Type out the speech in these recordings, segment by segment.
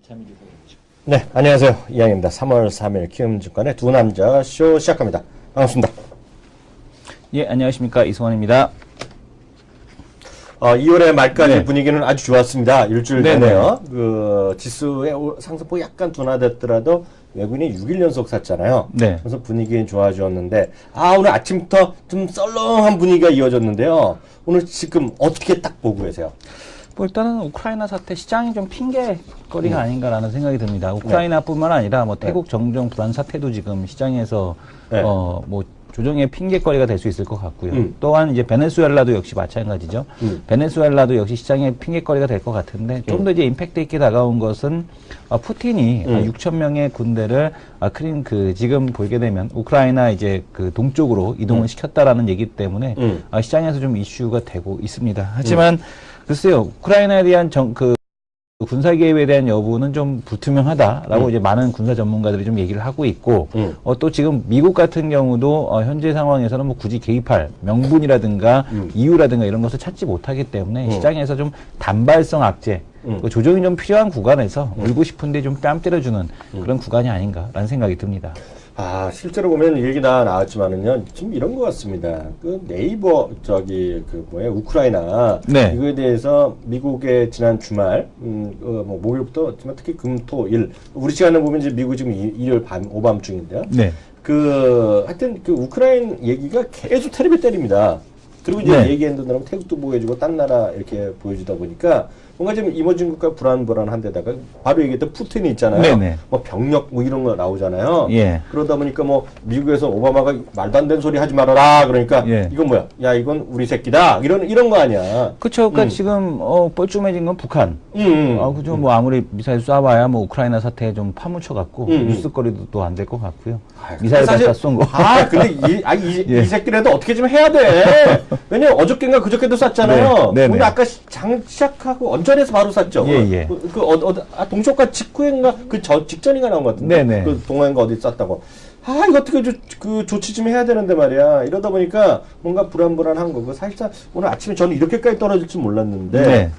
재미있겠죠. 네, 안녕하세요. 이양입니다. 3월 3일 키움증권의 두 남자 쇼 시작합니다. 반갑습니다. 예, 안녕하십니까. 이승원입니다. 2월의 말까지 네. 분위기는 아주 좋았습니다. 일주일 네네. 전에요. 그 지수의 상승폭이 약간 둔화됐더라도 외국인이 6일 연속 샀잖아요. 네. 그래서 분위기는 좋아졌는데, 오늘 아침부터 좀 썰렁한 분위기가 이어졌는데요. 오늘 지금 어떻게 딱 보고 계세요? 뭐 일단은 우크라이나 사태 시장이 좀 핑계거리가 아닌가라는 생각이 듭니다. 우크라이나뿐만 아니라 뭐 태국 정정 불안 사태도 지금 시장에서 네. 뭐 조정의 핑계거리가 될 수 있을 것 같고요. 또한 이제 베네수엘라도 역시 마찬가지죠. 베네수엘라도 역시 시장의 핑계거리가 될 것 같은데 좀 더 이제 임팩트 있게 다가온 것은 푸틴이 6천 명의 군대를 지금 보게 되면 우크라이나 이제 그 동쪽으로 이동을 시켰다라는 얘기 때문에 시장에서 좀 이슈가 되고 있습니다. 하지만 글쎄요, 우크라이나에 대한 군사 개입에 대한 여부는 좀 불투명하다라고 이제 많은 군사 전문가들이 좀 얘기를 하고 있고, 또 지금 미국 같은 경우도 현재 상황에서는 뭐 굳이 개입할 명분이라든가 이유라든가 이런 것을 찾지 못하기 때문에 시장에서 좀 단발성 악재, 조정이 좀 필요한 구간에서 울고 싶은데 좀 뺨 때려주는 그런 구간이 아닌가라는 생각이 듭니다. 실제로 보면 얘기 다 나왔지만은요, 좀 이런 것 같습니다. 그 네이버, 우크라이나. 네. 이거에 대해서 미국의 지난 주말, 목요일부터, 특히 금, 토, 일. 우리 시간을 보면 이제 미국 지금 일요일 오밤중인데요. 네. 하여튼 우크라이나 얘기가 계속 텔레비 때립니다. 그리고 이제 네. 얘기했는데 태국도 보여주고 딴 나라 이렇게 보여주다 보니까 뭔가 지금 이머징 국가 불안한 데다가 바로 얘기했던 푸틴이 있잖아요. 네네. 뭐 병력 이런 거 나오잖아요. 예. 그러다 보니까 뭐 미국에서 오바마가 말도 안 되는 소리 하지 말아라 그러니까 예. 이건 뭐야? 야 이건 우리 새끼다. 이런 거 아니야. 그렇죠. 그러니까 지금 뻘쭘해진 건 북한. 그죠. 뭐 아무리 미사일 쏴봐야 뭐 우크라이나 사태에 좀 파묻혀갖고 뉴스거리도 또 안 될 것 같고요. 미사일 갖다 쏜 거. 근데 예. 이 새끼라도 어떻게 좀 해야 돼. 왜냐면 어저께인가 그저께도 쐈잖아요. 네. 근데 아까 시작하고 언전에서 바로 쐈죠. 예. 동쪽과 직후인가 직전인가 나온 것 같은데. 네네. 그 동호인가 어디 쐈다고. 이거 어떻게 조치 좀 해야 되는데 말이야. 이러다 보니까 뭔가 불안한 거고. 사실상 오늘 아침에 저는 이렇게까지 떨어질 줄 몰랐는데. 네.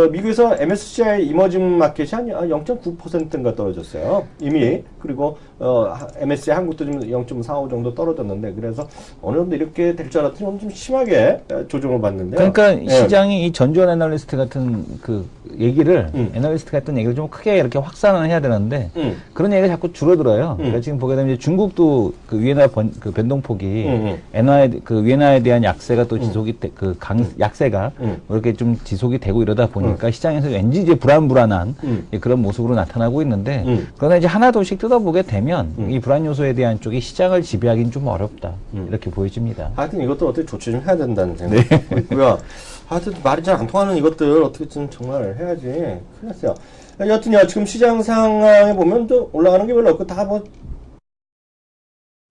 미국에서 MSCI 이머징 마켓이 한 0.9%인가 떨어졌어요. 이미. 그리고, MSCI 한국도 좀 0.45 정도 떨어졌는데, 그래서 어느 정도 이렇게 될 줄 알았더니 오늘 좀 심하게 조정을 받는데요. 그러니까 시장이 이 전주환 애널리스트 같은 애널리스트 같은 얘기를 좀 크게 이렇게 확산을 해야 되는데, 그런 얘기가 자꾸 줄어들어요. 그러니까 지금 보게 되면 이제 중국도 위엔화 변동폭이 위엔화에 대한 약세가 또 지속이 약세가 이렇게 좀 지속이 되고 이러다 보니까 시장에서 왠지 이제 불안한 그런 모습으로 나타나고 있는데 그러나 이제 하나둘씩 뜯어보게 되면 이 불안 요소에 대한 쪽이 시장을 지배하기는 좀 어렵다 이렇게 보여집니다. 하여튼 이것도 어떻게 조치 좀 해야 된다는 생각이 있고요. 하여튼 말이 잘 안 통하는 이것들 어떻게 좀 정말 해야지. 큰일 났어요. 여튼요, 지금 시장 상황에 보면 또 올라가는 게 별로 없고 다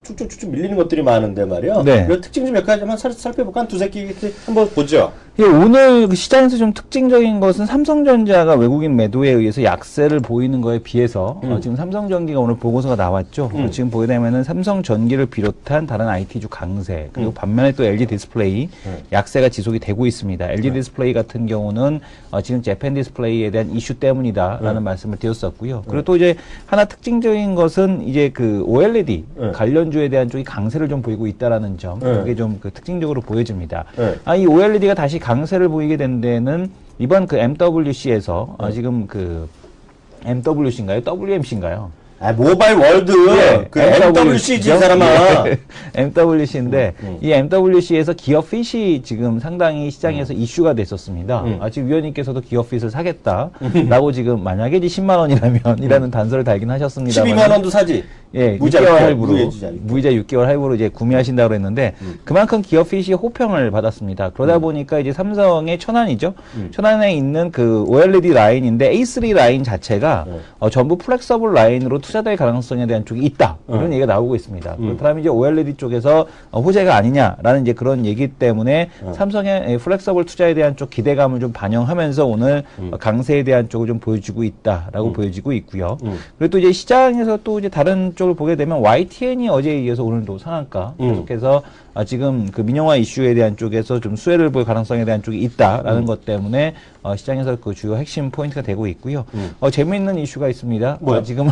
쭉쭉 밀리는 것들이 많은데 말이요. 네. 특징 좀 몇 가지만 살펴볼까? 한 두세 개 한번 보죠. 예, 오늘 시장에서 좀 특징적인 것은 삼성전자가 외국인 매도에 의해서 약세를 보이는 거에 비해서 지금 삼성전기가 오늘 보고서가 나왔죠. 지금 보게 되면은 삼성전기를 비롯한 다른 IT주 강세, 그리고 반면에 또 LG 디스플레이 약세가 지속이 되고 있습니다. LG 디스플레이 같은 경우는 지금 재팬 디스플레이에 대한 이슈 때문이다라는 말씀을 드렸었고요. 그리고 또 이제 하나 특징적인 것은 이제 OLED 관련주에 대한 쪽이 강세를 좀 보이고 있다라는 점, 그게 좀 특징적으로 보여집니다. 이 OLED가 다시 강세를 보이게 된 데는 이번 MWC에서 지금 MWC인가요? WMC인가요? 모바일 월드. MWC지, 이 사람아. MWC인데, 이 MWC에서 기어핏이 지금 상당히 시장에서 이슈가 됐었습니다. 지금 위원님께서도 기어핏을 사겠다라고 지금 만약에 10만 원이라면, 이라는 단서를 달긴 하셨습니다. 12만 원도 사지. 예, 무이자 6개월 할부로, 무이자 6개월 할부로 이제 구매하신다고 그랬는데, 그만큼 기어핏이 호평을 받았습니다. 그러다 보니까 이제 삼성의 천안이죠. 천안에 있는 OLED 라인인데, A3 라인 자체가 전부 플렉서블 라인으로 투자될 가능성에 대한 쪽이 있다. 이런 얘기가 나오고 있습니다. 그렇다면 이제 OLED 쪽에서 호재가 아니냐라는 이제 그런 얘기 때문에 삼성의 플렉서블 투자에 대한 쪽 기대감을 좀 반영하면서 오늘 강세에 대한 쪽을 좀 보여주고 있다라고 보여지고 있고요. 그리고 또 이제 시장에서 또 이제 다른 쪽 쪽을 보게 되면 YTN이 어제에 이어서 오늘도 상한가 계속해서 지금 그 민영화 이슈에 대한 쪽에서 좀 수혜를 볼 가능성에 대한 쪽이 있다라는 것 때문에 시장에서 그 주요 핵심 포인트가 되고 있고요. 재미있는 이슈가 있습니다. 뭐요? 지금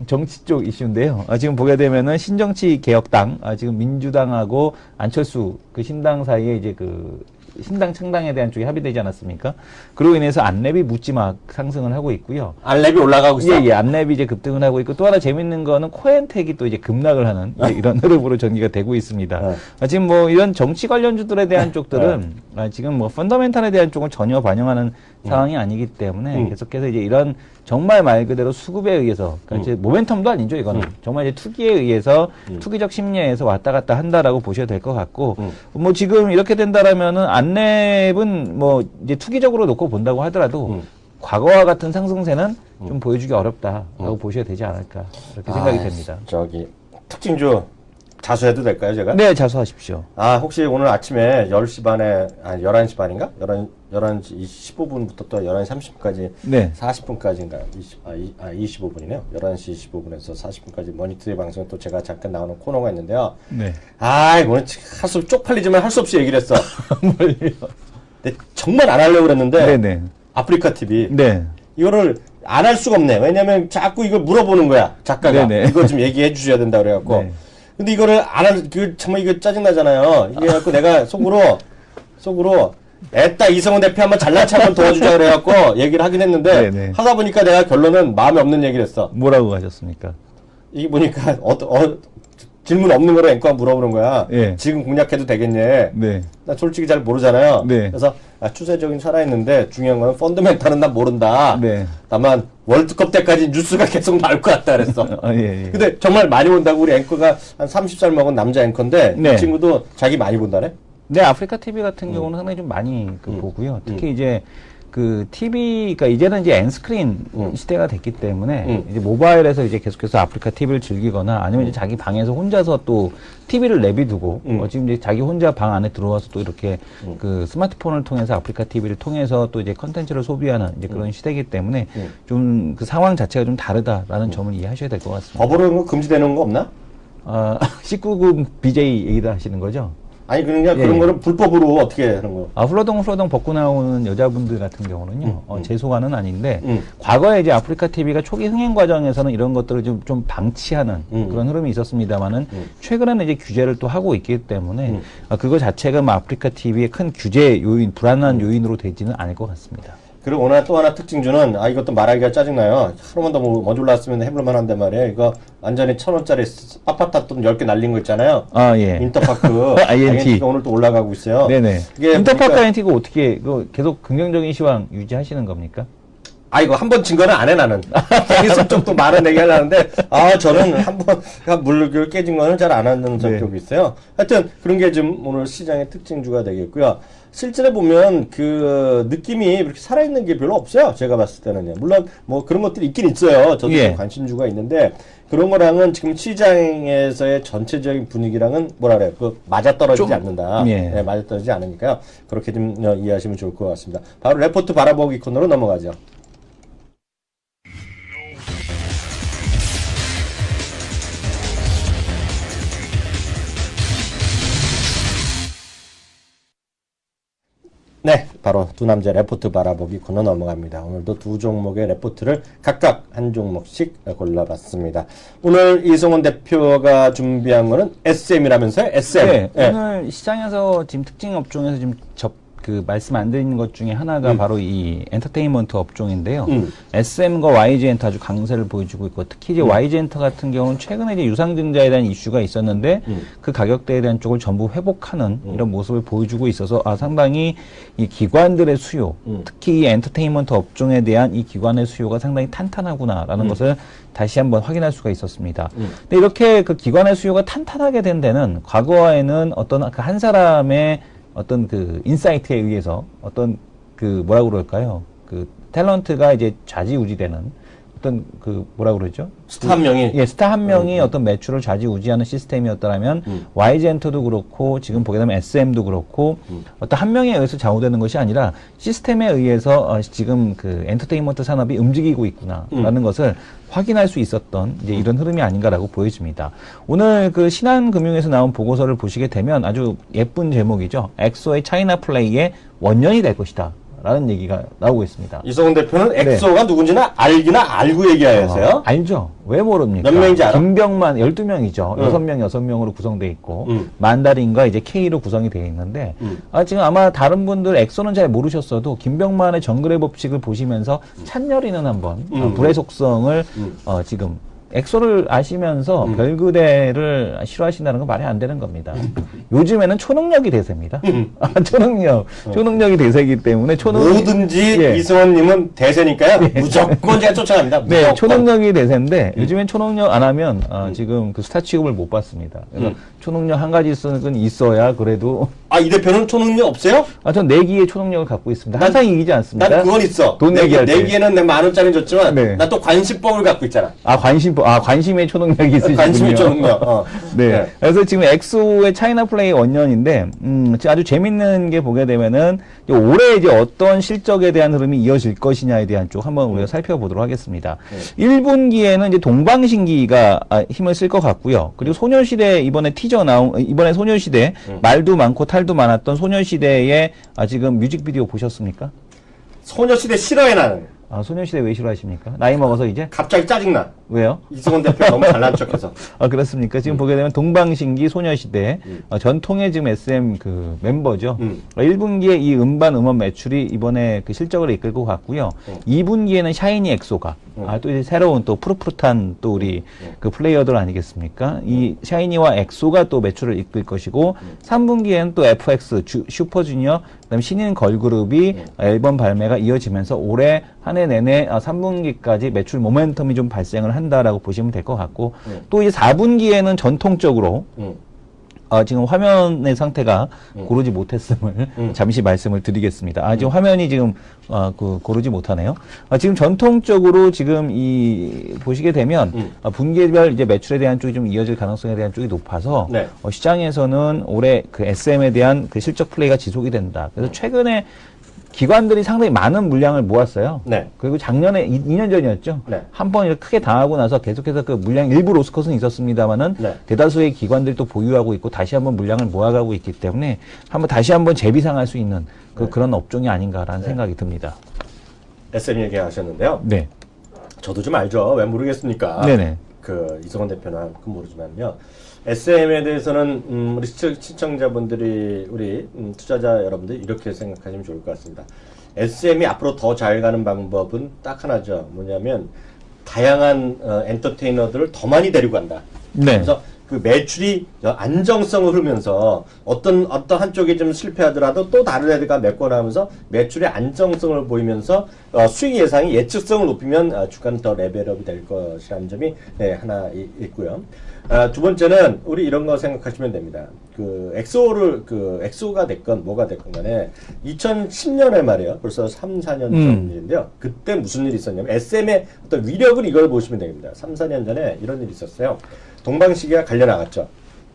정치 쪽 이슈인데요. 지금 보게 되면은 신정치개혁당, 지금 민주당하고 안철수 그 신당 사이에 이제 그 신당 창당에 대한 쪽이 합의되지 않았습니까? 그로 인해서 안랩이 묻지막 상승을 하고 있고요. 안랩이 올라가고 있어. 예, 안랩이 이제 급등을 하고 있고 또 하나 재밌는 거는 코엔텍이 또 이제 급락을 하는 이런 흐름으로 전개가 되고 있습니다. 지금 뭐 이런 정치 관련주들에 대한 쪽들은 지금 뭐 펀더멘탈에 대한 쪽은 전혀 반영하는 상황이 아니기 때문에 계속해서 이제 이런 정말 말 그대로 수급에 의해서 그러니까 이제 모멘텀도 아니죠 이거는 정말 이제 투기에 의해서 투기적 심리에서 왔다 갔다 한다라고 보셔야 될 것 같고 뭐 지금 이렇게 된다라면은 안랩은 뭐 이제 투기적으로 놓고 본다고 하더라도 과거와 같은 상승세는 좀 보여주기 어렵다라고 보셔야 되지 않을까 이렇게 생각이 됩니다. 저기 특징주 자수해도 될까요, 제가? 네, 자수하십시오. 혹시 오늘 아침에 10시 반에, 11시 반인가? 11시 15분부터 또 11시 30분까지, 네. 40분까지인가? 25분이네요. 11시 25분에서 40분까지 머니투데이 방송에 또 제가 잠깐 나오는 코너가 있는데요. 네. 오늘 할수 쪽팔리지만 할 수 없이 얘기를 했어. 뭘요? 근데 정말 안 하려고 그랬는데, 네네. 아프리카 TV. 네. 이거를 안 할 수가 없네. 왜냐면 자꾸 이걸 물어보는 거야. 작가가. 네네. 이거 좀 얘기해 주셔야 된다 그래갖고. 네. 근데 이거를 안 할, 정말 이거 짜증나잖아요. 이게 갖고 내가 속으로, 애따 이성훈 대표 한번 잘난 체 한번 도와주자 그래갖고 얘기를 하긴 했는데, 네네. 하다 보니까 내가 결론은 마음에 없는 얘기를 했어. 뭐라고 하셨습니까? 이게 보니까, 질문 없는 거로 앵커가 물어보는 거야. 예. 지금 공략해도 되겠니? 네. 나 솔직히 잘 모르잖아요. 네. 그래서 추세적인 살아있는데 중요한 건 펀더멘탈은 난 모른다. 네. 다만 월드컵 때까지 뉴스가 계속 나올 것 같다 그랬어. 예. 근데 정말 많이 본다고 우리 앵커가 한 30살 먹은 남자 앵커인데 네. 이 친구도 자기 많이 본다네. 네, 아프리카 TV 같은 경우는 상당히 좀 많이 보고요. 특히 이제 그 TV, 그러니까 이제는 이제 엔스크린 시대가 됐기 때문에 이제 모바일에서 이제 계속해서 아프리카 TV를 즐기거나 아니면 이제 자기 방에서 혼자서 또 TV를 내비두고 지금 이제 자기 혼자 방 안에 들어와서 또 이렇게 그 스마트폰을 통해서 아프리카 TV를 통해서 또 이제 컨텐츠를 소비하는 이제 그런 시대이기 때문에 좀 그 상황 자체가 좀 다르다라는 점을 이해하셔야 될 것 같습니다. 법으로 뭐 금지되는 거 없나? 19금 BJ 얘기도 하시는 거죠? 아니 그러니까 그런 거를 불법으로 어떻게 하는 거? 후러덩 벗고 나오는 여자분들 같은 경우는요, 제 소관은 아닌데, 과거에 이제 아프리카 TV가 초기 흥행 과정에서는 이런 것들을 좀 방치하는 그런 흐름이 있었습니다만은, 최근에는 이제 규제를 또 하고 있기 때문에, 그거 자체가 뭐 아프리카 TV의 큰 규제 요인, 불안한 요인으로 되지는 않을 것 같습니다. 그리고 오늘 또 하나 특징주는 이것도 말하기가 짜증나요. 하루만 더 먼저 올라왔으면 해볼만 한데 말이에요. 이거 완전히 1,000원짜리 빠빠타 돈 10개 날린 거 있잖아요. 예. 인터파크 INT. 오늘 또 올라가고 있어요. 네네. 이게 인터파크 보니까- INT가 어떻게, 이거 계속 긍정적인 시황 유지하시는 겁니까? 이거 한 번 진 거는 안 해, 나는. 괜히 성격도 많은 얘기 하려는데, 저는 한 번, 물을 깨진 거는 잘 안 하는 성격이 있어요. 하여튼, 그런 게 좀 오늘 시장의 특징주가 되겠고요. 실제로 보면 그 느낌이 이렇게 살아있는 게 별로 없어요. 제가 봤을 때는요. 물론 뭐 그런 것들이 있긴 있어요. 저도 예. 좀 관심주가 있는데, 그런 거랑은 지금 시장에서의 전체적인 분위기랑은 뭐라 그래요. 맞아떨어지지 않는다. 예. 네, 맞아떨어지지 않으니까요. 그렇게 좀 이해하시면 좋을 것 같습니다. 바로 레포트 바라보기 코너로 넘어가죠. 네, 바로 두 남자 레포트 바라보기 코너 넘어갑니다. 오늘도 두 종목의 레포트를 각각 한 종목씩 골라봤습니다. 오늘 이성훈 대표가 준비한 거는 SM이라면서요? SM. 네, 네. 오늘 시장에서 지금 특징 업종에서 지금 말씀 안 드린 것 중에 하나가 바로 이 엔터테인먼트 업종인데요. SM과 YG엔터 아주 강세를 보여주고 있고, 특히 이제 YG엔터 같은 경우는 최근에 이제 유상증자에 대한 이슈가 있었는데, 그 가격대에 대한 쪽을 전부 회복하는 이런 모습을 보여주고 있어서, 상당히 이 기관들의 수요, 특히 이 엔터테인먼트 업종에 대한 이 기관의 수요가 상당히 탄탄하구나라는 것을 다시 한번 확인할 수가 있었습니다. 근데 이렇게 그 기관의 수요가 탄탄하게 된 데는 과거에는 어떤 그 한 사람의 어떤 그 인사이트에 의해서 어떤 그 뭐라고 그럴까요? 그 탤런트가 이제 좌지우지되는 어떤 그 뭐라 그러죠? 스타 한 명이 예, 스타 한 명이 어떤 매출을 좌지우지하는 시스템이었더라면 YG엔터도 그렇고 지금 보게 되면 SM도 그렇고 어떤 한 명에 의해서 좌우되는 것이 아니라 시스템에 의해서 지금 그 엔터테인먼트 산업이 움직이고 있구나라는 것을 확인할 수 있었던 이제 이런 흐름이 아닌가라고 보여집니다. 오늘 그 신한금융에서 나온 보고서를 보시게 되면 아주 예쁜 제목이죠. 엑소의 차이나 플레이의 원년이 될 것이다. 라는 얘기가 나오고 있습니다. 이성훈 대표는 엑소가 누군지나 알기나 알고 얘기하세요? 알죠. 왜 모릅니까? 몇 명인지 알아? 김병만 12명이죠. 6명, 6명으로 구성돼 있고 만다린과 이제 K로 구성이 되어 있는데 지금 아마 다른 분들 엑소는 잘 모르셨어도 김병만의 정글의 법칙을 보시면서 찬열이는 한번 불의 속성을 지금 엑소를 아시면서 별그대를 싫어하신다는 건 말이 안 되는 겁니다. 요즘에는 초능력이 대세입니다. 초능력이 대세이기 때문에 뭐든지 예. 이승원님은 대세니까요. 무조건 제가 쫓아갑니다. 무조건. 네, 초능력이 대세인데 요즘엔 초능력 안 하면 지금 그 스타 취급을 못 받습니다. 그래서 초능력 한 가지씩은 있어야 그래도 이 대표는 초능력 없어요? 전 내기에 초능력을 갖고 있습니다. 항상 이기지 않습니다. 난 그건 있어. 돈 내기할 때. 내기에는 내가 10,000원짜리 줬지만 네. 난 또 관심법을 갖고 있잖아. 관심의 초능력이 있으시군요. 관심이 초능력. 네. 네. 그래서 지금 엑소의 차이나 플레이 원년인데, 아주 재밌는 게 보게 되면은, 올해 이제 어떤 실적에 대한 흐름이 이어질 것이냐에 대한 쪽 한번 우리가 살펴보도록 하겠습니다. 1분기에는 이제 동방신기가 힘을 쓸 것 같고요. 그리고 소녀시대 이번에 이번에 소녀시대 말도 많고 탈도 많았던 소녀시대의 지금 뮤직비디오 보셨습니까? 소녀시대 싫어해 나는. 소녀시대 왜 싫어하십니까? 나이 먹어서 이제? 갑자기 짜증나. 왜요? 이승원 대표 너무 잘난 척해서. 그렇습니까? 지금 보게 되면 동방신기, 소녀시대, 전통의 지금 SM 그 멤버죠. 1분기에 이 음원 매출이 이번에 그 실적을 이끌 것 같고요. 2분기에는 샤이니 엑소가, 또 이제 새로운 또 푸릇푸릇한 또 우리 그 플레이어들 아니겠습니까? 이 샤이니와 엑소가 또 매출을 이끌 것이고, 3분기에는 또 FX, 슈퍼주니어, 그다음 신인 걸그룹이 앨범 발매가 이어지면서 올해 한 해 내내 3분기까지 매출 모멘텀이 좀 발생을 한다라고 보시면 될 것 같고 또 이제 4분기에는 전통적으로 지금 화면의 상태가 고르지 못했음을 잠시 말씀을 드리겠습니다. 지금 화면이 지금 고르지 못하네요. 지금 전통적으로 지금 보시게 되면 분기별 이제 매출에 대한 쪽이 좀 이어질 가능성에 대한 쪽이 높아서 네. 시장에서는 올해 그 SM에 대한 그 실적 플레이가 지속이 된다. 그래서 최근에 기관들이 상당히 많은 물량을 모았어요. 네. 그리고 작년에 2년 전이었죠. 네. 한 번 이렇게 크게 당하고 나서 계속해서 그 물량 일부 로스컷은 있었습니다만은 네. 대다수의 기관들이 또 보유하고 있고 다시 한번 물량을 모아가고 있기 때문에 다시 한번 재비상할 수 있는 그런 업종이 아닌가라는 생각이 듭니다. SM 얘기하셨는데요. 네. 저도 좀 알죠. 왜 모르겠습니까? 네네. 그 이성원 대표는 모르지만요. SM에 대해서는 우리 시청자분들이 우리 투자자 여러분들 이렇게 생각하시면 좋을 것 같습니다. SM이 앞으로 더 잘 가는 방법은 딱 하나죠. 뭐냐면 다양한 엔터테이너들을 더 많이 데리고 간다. 네. 그래서 그 매출이 안정성을 흐르면서 어떤 한쪽이 좀 실패하더라도 또 다른 애들가 메꿔나가면서 매출의 안정성을 보이면서 수익 예상이 예측성을 높이면 주가는 더 레벨업이 될 것이라는 점이 하나 있고요. 두 번째는 우리 이런 거 생각하시면 됩니다. 엑소가 됐건 뭐가 됐건 간에 2010년에 말이에요. 벌써 3, 4년 전 일인데요. 그때 무슨 일이 있었냐면 SM의 어떤 위력을 이걸 보시면 됩니다. 3, 4년 전에 이런 일이 있었어요. 동방시기가 갈려 나갔죠.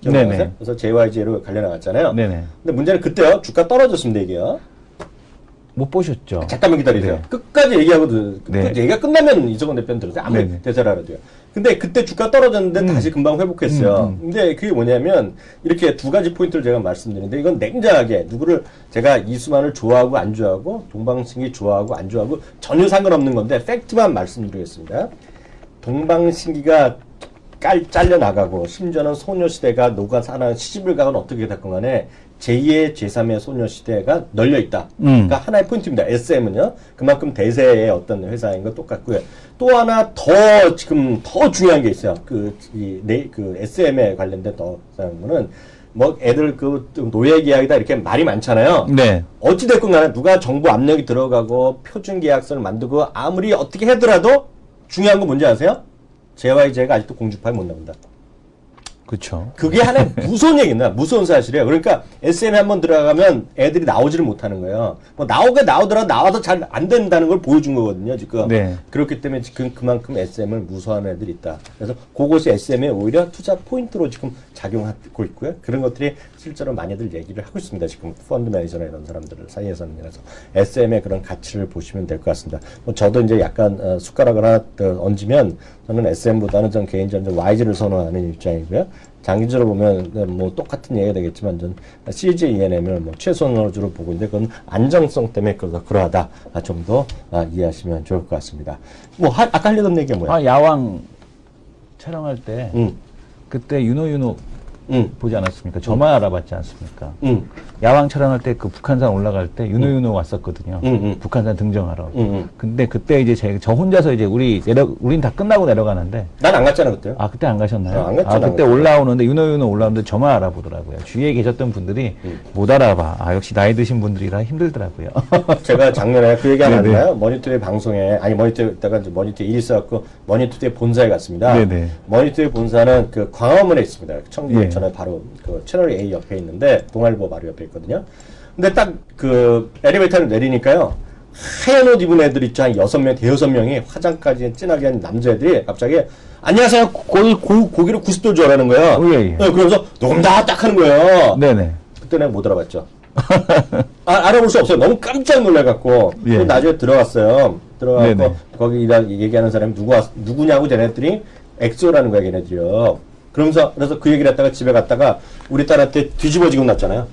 네네. 그래서 JYJ로 갈려 나갔잖아요. 네네. 근데 문제는 그때요. 주가 떨어졌습니다, 이게요. 못 보셨죠? 잠깐만 기다리세요. 네. 끝까지 얘기하고, 네. 얘기가 끝나면 이성원 대표는 들으세요. 아무리 네네. 대사라도요. 근데 그때 주가 떨어졌는데 다시 금방 회복했어요. 근데 그게 뭐냐면, 이렇게 두 가지 포인트를 제가 말씀드리는데, 이건 냉정하게, 제가 이수만을 좋아하고 안 좋아하고, 동방신기 좋아하고 안 좋아하고, 전혀 상관없는 건데, 팩트만 말씀드리겠습니다. 동방신기가 잘려 나가고, 심지어는 소녀시대가 시집을 가건 어떻게 됐건 간에, 제2의 제3의 소녀시대가 널려있다. 그러니까 하나의 포인트입니다. SM은요. 그만큼 대세의 어떤 회사인 건 똑같고요. 또 하나 지금 더 중요한 게 있어요. SM에 관련된 더 중요한 거는 애들 노예 계약이다 이렇게 말이 많잖아요. 네. 어찌됐건 간에 누가 정보 압력이 들어가고 표준 계약서를 만들고 아무리 어떻게 하더라도 중요한 건 뭔지 아세요? JYJ가 아직도 공주파에 못 나온다. 그렇죠. 그게 하나의 무서운 얘기입니다. 무서운 사실이에요. 그러니까 SM에 한번 들어가면 애들이 나오지를 못하는 거예요. 뭐 나오더라도 나와서 잘 안 된다는 걸 보여준 거거든요, 지금. 네. 그렇기 때문에 지금 그만큼 SM을 무서워하는 애들이 있다. 그래서 그것이 SM에 오히려 투자 포인트로 지금 작용하고 있고요. 그런 것들이 실제로 많이들 얘기를 하고 있습니다. 지금 펀드 매니저나 이런 사람들 사이에서는. 그래서 SM의 그런 가치를 보시면 될 것 같습니다. 뭐 저도 이제 약간 숟가락을 하나 얹으면 저는 SM보다는 전 개인적으로 YG를 선호하는 입장이고요. 장기적으로 보면 뭐 똑같은 얘기가 되겠지만 전 CGENM을 뭐 최선으로 보고 있는데 그건 안정성 때문에 그러하다 좀 더 이해하시면 좋을 것 같습니다. 뭐 아까 하려던 얘기가 뭐야? 야왕 촬영할 때 그때 윤호 보지 않았습니까? 저만 알아봤지 않습니까? 야왕 촬영할 때 그 북한산 올라갈 때 윤호 왔었거든요. 북한산 등정하러. 근데 그때 이제 저 혼자서 이제 우린 다 끝나고 내려가는데. 난 안 갔잖아, 그때. 아, 그때 안 가셨나요? 안 갔죠. 그때 올라오는데 윤호 올라오는데 저만 알아보더라고요. 주위에 계셨던 분들이 못 알아봐. 아, 역시 나이 드신 분들이라 힘들더라고요. 제가 작년에 그 얘기 안 네네. 했나요? 머니투데이 방송에, 머니투데이다가 머니투데이 일이 있어갖고 머니투데이 본사에 갔습니다. 네네. 머니투데이 본사는 그 광화문에 있습니다. 청주천에 예. 바로 그 채널 A 옆에 있는데 동아일보 바로 옆에 있거든요. 근데 딱 그 엘리베이터를 내리니까요. 하얀 옷 입은 애들 있죠. 한 6명, 대여섯 명이 화장까지 진하게 한 남자애들이 갑자기 안녕하세요. 고기를 90도 줘라는 거예요. 예, 예. 그러면서 녹음다 딱 하는 거예요. 네네. 그때 내가 못 알아봤죠. 알아볼 수 없어요. 너무 깜짝 놀라갖고. 예. 나중에 들어갔어요. 들어가고 네네. 거기 얘기하는 사람이 누구냐고 쟤네들이 엑소라는 거야, 걔네들이요. 그래서 그 얘기를 했다가 집에 갔다가 우리 딸한테 뒤집어지고 났잖아요.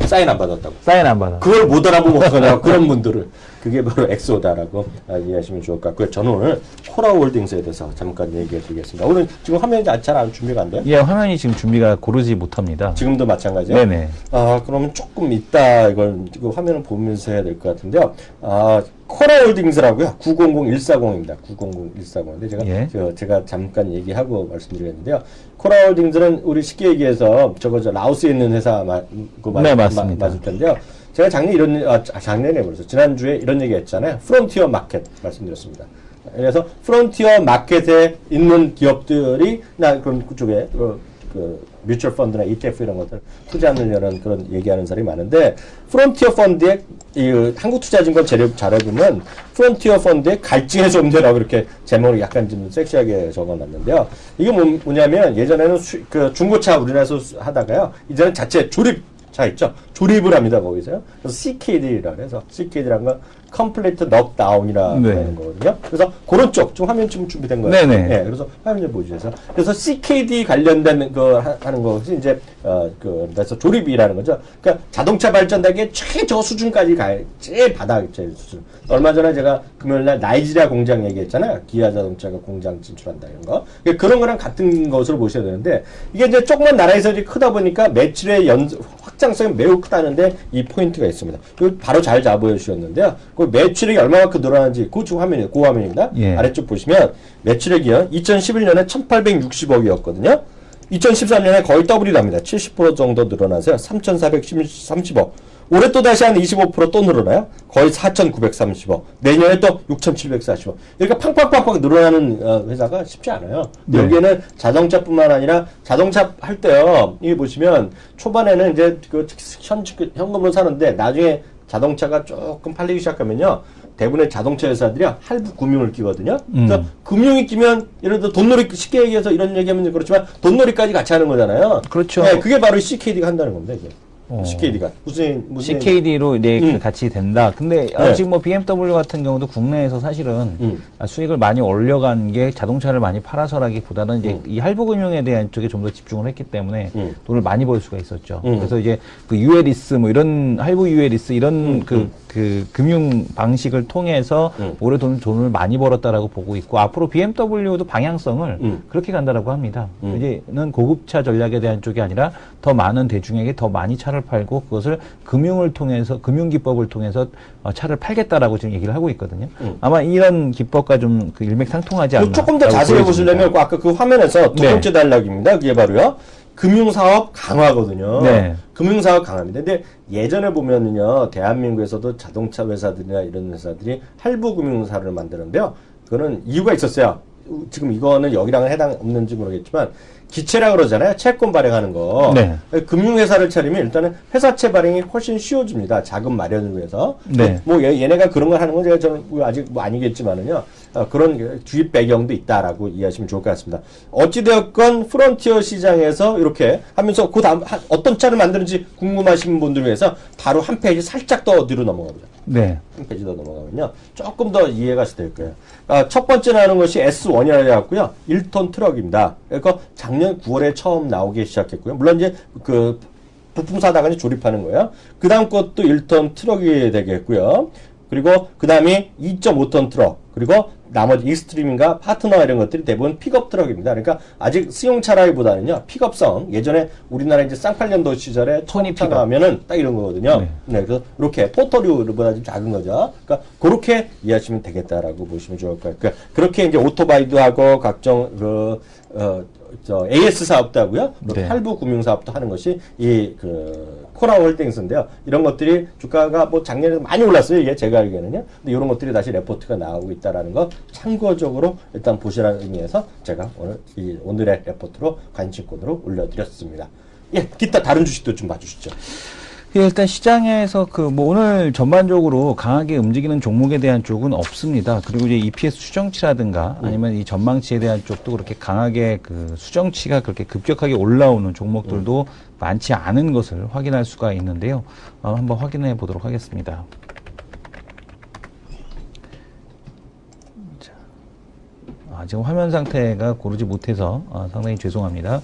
사인 안 받았다고. 사인 안 받아. 그걸 못 알아보고 어떡하냐. 그런 분들을. 그게 바로 엑소다라고 이해하시면 좋을 것 같고요. 저는 오늘 코라홀딩스에 대해서 잠깐 얘기해 드리겠습니다. 오늘 지금 화면이 잘 안 준비가 안 돼요? 예, 화면이 지금 준비가 고르지 못합니다. 지금도 마찬가지예요? 네네. 그러면 조금 이따 이거 화면을 보면서 해야 될 것 같은데요. 코라홀딩스라고요. 900140입니다. 900140인데 제가 잠깐 얘기하고 말씀드렸는데요. 코라홀딩스는 우리 쉽게 얘기해서 저 라오스에 있는 회사 네, 맞습니다. 맞을 텐데요. 제가 작년에 벌써 지난주에 이런 얘기 했잖아요. 프론티어 마켓 말씀드렸습니다. 그래서 프론티어 마켓에 있는 기업들이 그런 그쪽에 뮤추얼 펀드나 ETF 이런 것들 투자하려는 그런 얘기하는 사람이 많은데 프론티어 펀드에 한국투자증권 자료보면 프론티어 펀드의 갈증의 존재라고 이렇게 제목을 약간 좀 섹시하게 적어놨는데요. 이게 뭐냐면 예전에는 중고차 우리나라에서 하다가요. 이제는 자체 조립차 있죠. 조립을 합니다, 거기서요. 그래서 CKD라고 해서 CKD라는 건 Complete Knockdown이라고 하는 거거든요. 그래서 그런 쪽, 좀 화면 좀 준비된 거예요. 네네. 네, 그래서 화면 좀 보여주세요. 그래서 CKD 관련된 거 하는 것이 이제 그래서 조립이라는 거죠. 그러니까 자동차 발전단계 최저 수준까지 제일 바닥 제일 수준. 얼마 전에 제가 금요일날 나이지리아 공장 얘기했잖아요. 기아 자동차가 공장 진출한다 이런 거. 그러니까 그런 거랑 같은 것으로 보셔야 되는데 이게 이제 조그만 나라에서 이제 크다 보니까 매출의 확장성이 매우 크다는데 이 포인트가 있습니다. 이거 바로 잘 잡아주셨는데요. 그 매출액이 얼마만큼 늘어나는지 그 화면입니다. 예. 아래쪽 보시면 매출액이요. 2011년에 1,860억이었거든요. 2013년에 거의 더블이 납니다. 70% 정도 늘어나서 3,430억. 올해 또 다시 한 25% 또 늘어나요. 거의 4,930억. 내년에 또 6,740억. 이렇게 팡팡팡팡 늘어나는 회사가 쉽지 않아요. 네. 여기에는 자동차뿐만 아니라 자동차 할 때요. 이게 보시면 초반에는 이제 현금으로 사는데 나중에 자동차가 조금 팔리기 시작하면요. 대부분의 자동차 회사들이 할부 금융을 끼거든요. 그러니까 금융이 끼면 예를 들어 돈놀이 쉽게 얘기해서 이런 얘기하면 그렇지만 돈놀이까지 같이 하는 거잖아요. 그렇죠. 네, 그게 바로 CKD가 한다는 겁니다. 이게. CKD가 무슨 CKD로 이제 같이 된다. 근데 지금 뭐 BMW 같은 경우도 국내에서 사실은 수익을 많이 올려간 게 자동차를 많이 팔아서라기보다는 이제 이 할부금융에 대한 쪽에 좀 더 집중을 했기 때문에 돈을 많이 벌 수가 있었죠. 그래서 이제 그 UL이스 뭐 이런 할부 UL이스 이런 그 금융 방식을 통해서 올해 돈을 많이 벌었다라고 보고 있고 앞으로 BMW도 방향성을 그렇게 간다라고 합니다. 이제는 고급차 전략에 대한 쪽이 아니라 더 많은 대중에게 더 많이 차를 팔고 그것을 금융을 통해서 금융 기법을 통해서 차를 팔겠다라고 지금 얘기를 하고 있거든요. 아마 이런 기법과 좀 그 일맥상통하지 않나. 조금 더 자세히 보시려면 아까 그 화면에서 두 번째 단락입니다. 그게 바로요. 금융사업 강화거든요. 네. 금융사업 강화입니다. 근데 예전에 보면은요, 대한민국에서도 자동차 회사들이나 이런 회사들이 할부 금융사를 만드는데요. 그거는 이유가 있었어요. 지금 이거는 여기랑은 해당 없는지 모르겠지만 기체라 그러잖아요. 채권 발행하는 거. 네. 금융회사를 차리면 일단은 회사채 발행이 훨씬 쉬워집니다. 자금 마련을 위해서. 네. 뭐 얘네가 그런 걸 하는 건 제가 저는 아직 뭐 아니겠지만은요. 그런 주입 배경도 있다라고 이해하시면 좋을 것 같습니다. 어찌되었건 프론티어 시장에서 이렇게 하면서 그 다음 어떤 차를 만드는지 궁금하신 분들 위해서 바로 한 페이지 살짝 더 뒤로 넘어가보자. 네. 한 페이지 더 넘어가면요. 조금 더 이해가 될 거예요. 첫 번째 나오는 것이 S1이라고 해갖고요. 1톤 트럭입니다. 그러니까 작년 9월에 처음 나오기 시작했고요. 물론 이제 그 부품 사다가 이제 조립하는 거예요. 그 다음 것도 1톤 트럭이 되겠고요. 그리고 그 다음이 2.5톤 트럭. 그리고 나머지 익스트림인가 파트너 이런 것들이 대부분 픽업 트럭입니다. 그러니까 아직 승용차라기보다는요. 픽업성. 예전에 우리나라 이제 쌍팔년도 시절에 토니 픽업 픽업. 하면은 딱 이런 거거든요. 네. 네. 그래서 이렇게 포터류보다 좀 작은 거죠. 그러니까 그렇게 이해하시면 되겠다라고 보시면 좋을 것 같아요. 그러니까 그렇게 이제 오토바이도 하고 각종 AS 사업도 하고요. 네. 할부 금융 사업도 하는 것이 코라우 홀딩스인데요. 이런 것들이 주가가 뭐 작년에 많이 올랐어요. 이게 제가 알기에는요. 근데 이런 것들이 다시 레포트가 나오고 있다라는 거 참고적으로 일단 보시라는 의미에서 제가 오늘의 레포트로 관심권으로 올려드렸습니다. 예, 기타 다른 주식도 좀 봐주시죠. 예, 일단 시장에서 뭐 오늘 전반적으로 강하게 움직이는 종목에 대한 쪽은 없습니다. 그리고 이제 EPS 수정치라든가 아니면 이 전망치에 대한 쪽도 그렇게 강하게 수정치가 그렇게 급격하게 올라오는 종목들도 많지 않은 것을 확인할 수가 있는데요. 한번 확인해 보도록 하겠습니다. 자, 지금 화면 상태가 고르지 못해서 상당히 죄송합니다.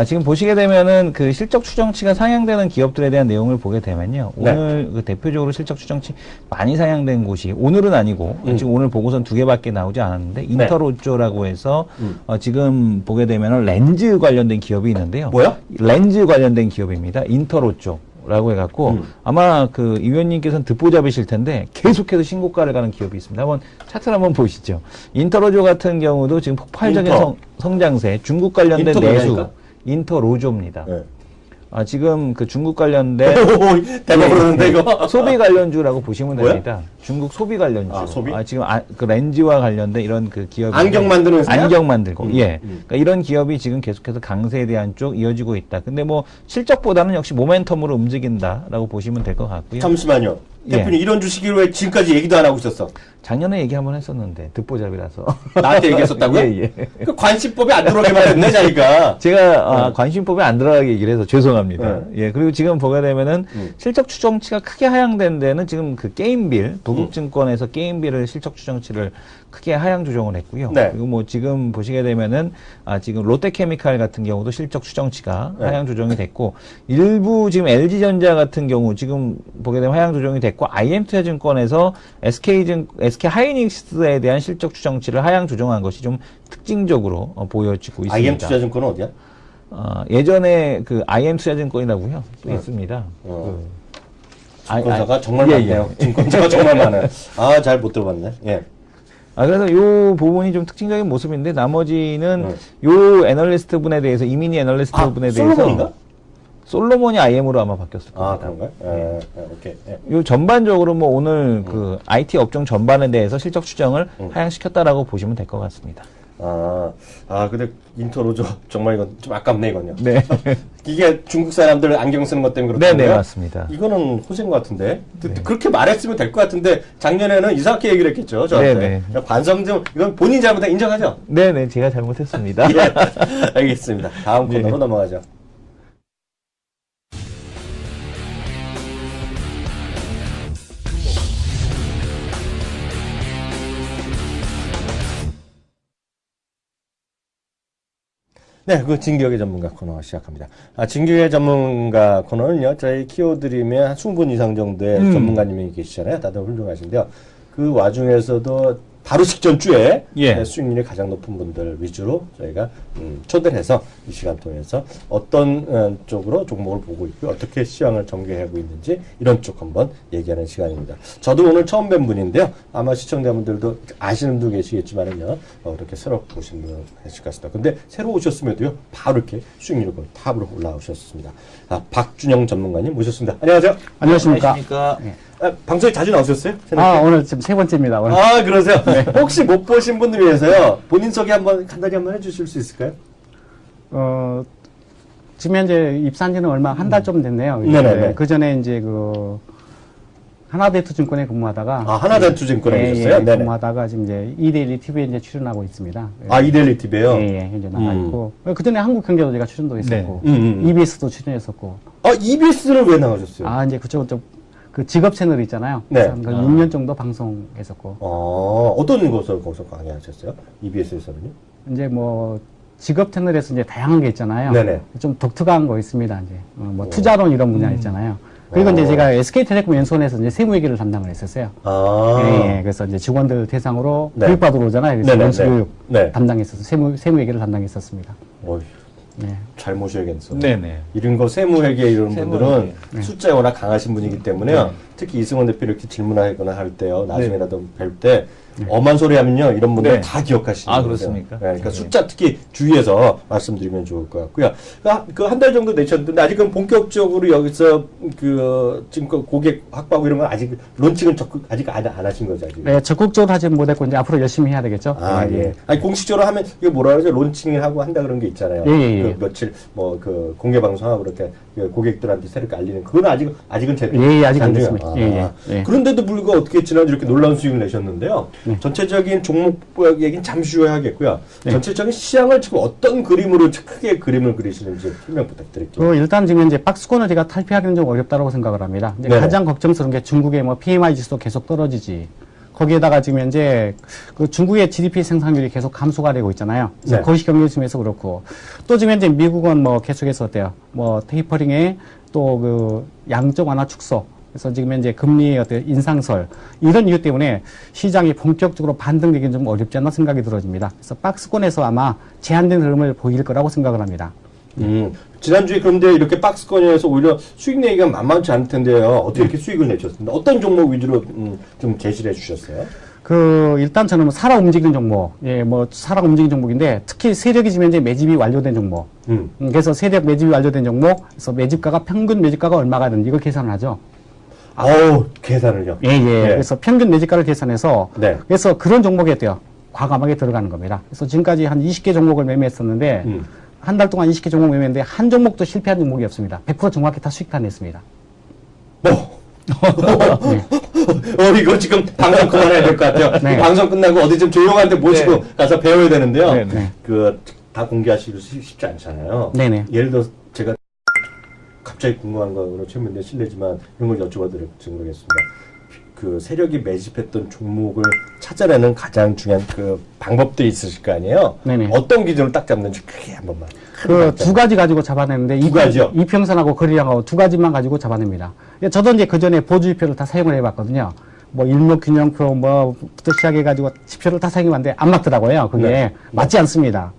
지금 보시게 되면은 그 실적 추정치가 상향되는 기업들에 대한 내용을 보게 되면요. 오늘 그 대표적으로 실적 추정치 많이 상향된 곳이 오늘은 아니고 지금 오늘 보고선 2개밖에 나오지 않았는데 인터로조라고 해서 지금 보게 되면은 렌즈 관련된 기업이 있는데요. 뭐야? 렌즈 관련된 기업입니다. 인터로조. 라고 해갖고 아마 이 위원님께서는 듣보 잡으실 텐데 계속해서 신고가를 가는 기업이 있습니다. 한번 차트를 한번 보시죠. 인터로조 같은 경우도 지금 폭발적인 성장세, 중국 관련된 내수, 인터로조입니다. 네. 지금 중국 관련된 대박 그러는데 이거 소비 관련주라고 보시면 됩니다. 중국 소비 관련주. 소비? 지금 렌즈와 관련된 이런 기업이 안경 만드는 회사야? 안경 만들고 예. 그러니까 이런 기업이 지금 계속해서 강세에 대한 쪽 이어지고 있다. 근데 뭐 실적보다는 역시 모멘텀으로 움직인다라고 보시면 될 것 같고요. 잠시만요. 대표님 이런 주식이 왜 지금까지 얘기도 안 하고 있었어? 작년에 얘기 한번 했었는데 듣보잡이라서 나한테 얘기했었다고요? 예. 그 관심법에 안 들어오게만 했네 자기가. 제가 관심법에 안 들어가게 얘기를 해서 죄송합니다. 예. 그리고 지금 보게 되면은 실적 추정치가 크게 하향된 데는 지금 게임빌 도둑증권에서 게임빌을 실적 추정치를 크게 하향 조정을 했고요. 네. 그리고 뭐 지금 보시게 되면은 지금 롯데케미칼 같은 경우도 실적 추정치가 하향 조정이 됐고 일부 지금 LG전자 같은 경우 지금 보게 되면 하향 조정이 됐고 IM투자증권에서 SK 하이닉스에 대한 실적 추정치를 하향 조정한 것이 좀 특징적으로 보여지고 있습니다. IM투자증권은 어디야? 예전에 IM투자증권이라고요. 또 있습니다. 증권사가 정말 많네요. 증권사가 정말 많아요. 잘 못 들어봤네. 예. 그래서 요 부분이 좀 특징적인 모습인데 나머지는 요 애널리스트 분에 대해서 이민희 애널리스트 분에 대해서 솔로몬인가? 솔로몬이 IM으로 아마 바뀌었을 겁니다. 그런가요? 오케이. 요 전반적으로 뭐 오늘 IT 업종 전반에 대해서 실적 추정을 하향시켰다라고 보시면 될 것 같습니다. 근데 인터로조 정말 이건 좀 아깝네 이건요. 네. 이게 중국 사람들 안경 쓰는 것 때문에 그렇다고요? 네, 맞습니다. 이거는 호재인 것 같은데 그렇게 말했으면 될 것 같은데 작년에는 이상하게 얘기를 했겠죠 저한테. 반성 좀 이건 본인 잘못다 인정하죠? 네네 제가 잘못했습니다. 예, 알겠습니다. 다음 코너로 넘어가죠. 네, 진기억의 전문가 코너 시작합니다. 진기억의 전문가 코너는요, 저희 키워드림에 한 20분 이상 정도의 전문가님이 계시잖아요. 다들 훌륭하신데요. 그 와중에서도 바로 직전 주에 수익률이 가장 높은 분들 위주로 저희가 초대를 해서 이 시간 통해서 어떤 쪽으로 종목을 보고 있고 어떻게 시장을 전개하고 있는지 이런 쪽 한번 얘기하는 시간입니다. 저도 오늘 처음 뵌 분인데요. 아마 시청자분들도 아시는 분도 계시겠지만은요. 그렇게 새로 오신 분 계실 것 같습니다. 근데 새로 오셨음에도요. 바로 이렇게 수익률이 탑으로 올라오셨습니다. 박준영 전문가님 모셨습니다. 안녕하세요. 안녕하십니까. 안녕하십니까. 방송에 자주 나오셨어요? 오늘 지금 세 번째입니다. 오늘. 아, 그러세요? 혹시 못 보신 분들 위해서요, 본인 소개 간단히 한번 해주실 수 있을까요? 지금 현재 입사한 지는 얼마, 한 달 좀 됐네요. 네네네. 그 전에 이제 하나대투증권에 근무하다가. 하나대투증권에 계셨어요? 네네. 근무하다가 지금 이제 이데일리 TV에 이제 출연하고 있습니다. 이데일리 TV에요? 예, 현재 나가 있고. 그 전에 한국경제도 제가 출연도 했었고. 네. EBS도 출연했었고. EBS를 왜 나가셨어요? 이제 그쪽은 그 직업 채널 있잖아요. 네. 그래서 6년 정도 방송했었고. 어떤 것을 거기서 강의하셨어요? EBS에서는요? 이제 직업 채널에서 이제 다양한 게 있잖아요. 네네. 좀 독특한 거 있습니다. 이제 투자론 이런 분야 있잖아요. 그리고 이제 제가 SK텔레콤 연수원에서 이제 세무회계를 담당을 했었어요. 예, 그래서 이제 직원들 대상으로 네. 교육받으러 오잖아요. 그래서 네네네. 연수교육 네. 담당했어서 세무회계를 담당했었습니다. 네. 잘 모셔야겠어. 네네. 이런 거 세무회계 이런 세무회계. 분들은 네. 숫자에 워낙 강하신 분이기 때문에요. 특히 이승원 대표 이렇게 질문하거나 할 때요. 나중에라도 뵐 때 엄한 소리 하면요. 이런 분들 네. 다 기억하시는 거예요. 그렇습니까? 그러니까 숫자 특히 주의해서 말씀드리면 좋을 것 같고요. 그 한 달 정도 내셨는데 아직은 본격적으로 여기서 지금 고객 확보하고 이런 건 아직 론칭은 적극 아직 안 하신 거죠, 아직. 네, 적극적으로 하지 못했고 이제 앞으로 열심히 해야 되겠죠. 예. 아니, 공식적으로 하면, 이게 뭐라 그러죠? 론칭을 하고 한다 그런 게 있잖아요. 예. 그 며칠, 공개 방송하고 그렇게 고객들한테 새롭게 알리는. 그건 아직은 제대로. 예, 아직 안 안 됐습니다. 돼요. 예. 그런데도 불구하고 어떻게 지난주 이렇게 놀라운 수익을 내셨는데요. 전체적인 종목 얘기는 잠시 후에 하겠고요. 전체적인 시장을 지금 어떤 그림으로 크게 그림을 그리시는지 설명 부탁드릴게요. 일단 지금 이제 박스권을 제가 탈피하기는 좀 어렵다고 생각을 합니다. 이제 네네. 가장 걱정스러운 게 중국의 PMI 지수도 계속 떨어지지. 거기에다가 지금 현재 그 중국의 GDP 생산률이 계속 감소가 되고 있잖아요. 그래서 네. 거시 경기 중에서 그렇고 또 지금 현재 미국은 계속해서 어때요? 테이퍼링에 또 그 양적 완화 축소. 그래서 지금 현재 금리의 인상설 이런 이유 때문에 시장이 본격적으로 반등되기는 좀 어렵지 않나 생각이 들어집니다. 그래서 박스권에서 아마 제한된 흐름을 보일 거라고 생각을 합니다. 지난주에 그런데 이렇게 박스권에서 오히려 수익 내기가 만만치 않을 텐데요. 어떻게 이렇게 수익을 내셨습니까? 어떤 종목 위주로 좀 제시를 해주셨어요? 일단 저는 살아 움직이는 종목, 살아 움직이는 종목인데, 특히 세력이 지금 현재 매집이 완료된 종목. 그래서 세력 매집이 완료된 종목, 그래서 매집가가, 평균 매집가가 얼마가 되는지 이걸 계산을 하죠. 계산을요? 예. 그래서 평균 매집가를 계산해서, 네. 그래서 그런 종목에 대요 과감하게 들어가는 겁니다. 그래서 지금까지 한 20개 종목을 매매했었는데, 한 달 동안 20개 종목 매매했는데, 한 종목도 실패한 종목이 없습니다. 100% 정확히 다 수익 다 냈습니다. 이거 지금 방송 그만해야 될 것 같아요. 네. 방송 끝나고 어디 좀 조용한 데 모시고 가서 배워야 되는데요. 네. 다 공개하시기 쉽지 않잖아요. 네네. 예를 들어 제가 갑자기 궁금한 거로 최면대 실례지만 이런 걸 여쭤봐드릴지 모르겠습니다. 그 세력이 매집했던 종목을 찾아내는 가장 중요한 그 방법들이 있으실 거 아니에요? 네네. 어떤 기준을 딱 잡는지 크게 한 번만. 두 가지 가지고 잡아내는데 두 가지요? 이평선하고 거리량하고 두 가지만 가지고 잡아냅니다. 저도 이제 그 전에 보조지표를 다 사용을 해봤거든요. 일목균형표 부터 시작해가지고 지표를 다 사용해봤는데 안 맞더라고요. 그게 맞지 않습니다.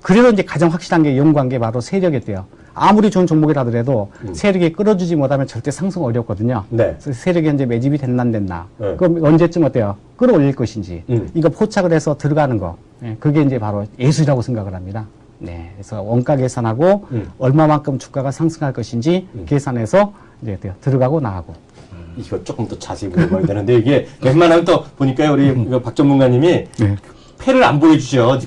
그래도 이제 가장 확실한 게 연구한 게 바로 세력이었대요. 아무리 좋은 종목이라 하더라도 세력이 끌어주지 못하면 절대 상승 어렵거든요. 네. 그래서 세력이 현재 매집이 됐나 안 됐나. 네. 그럼 언제쯤 어때요? 끌어올릴 것인지. 이거 포착을 해서 들어가는 거. 그게 이제 바로 예술이라고 생각을 합니다. 네. 그래서 원가 계산하고 얼마만큼 주가가 상승할 것인지 계산해서 이제 어때요? 들어가고 나가고. 이거 조금 더 자세히 물어봐야 되는데 이게 웬만하면 또 보니까요 우리 박 전문가님이 패를 안 보여주죠.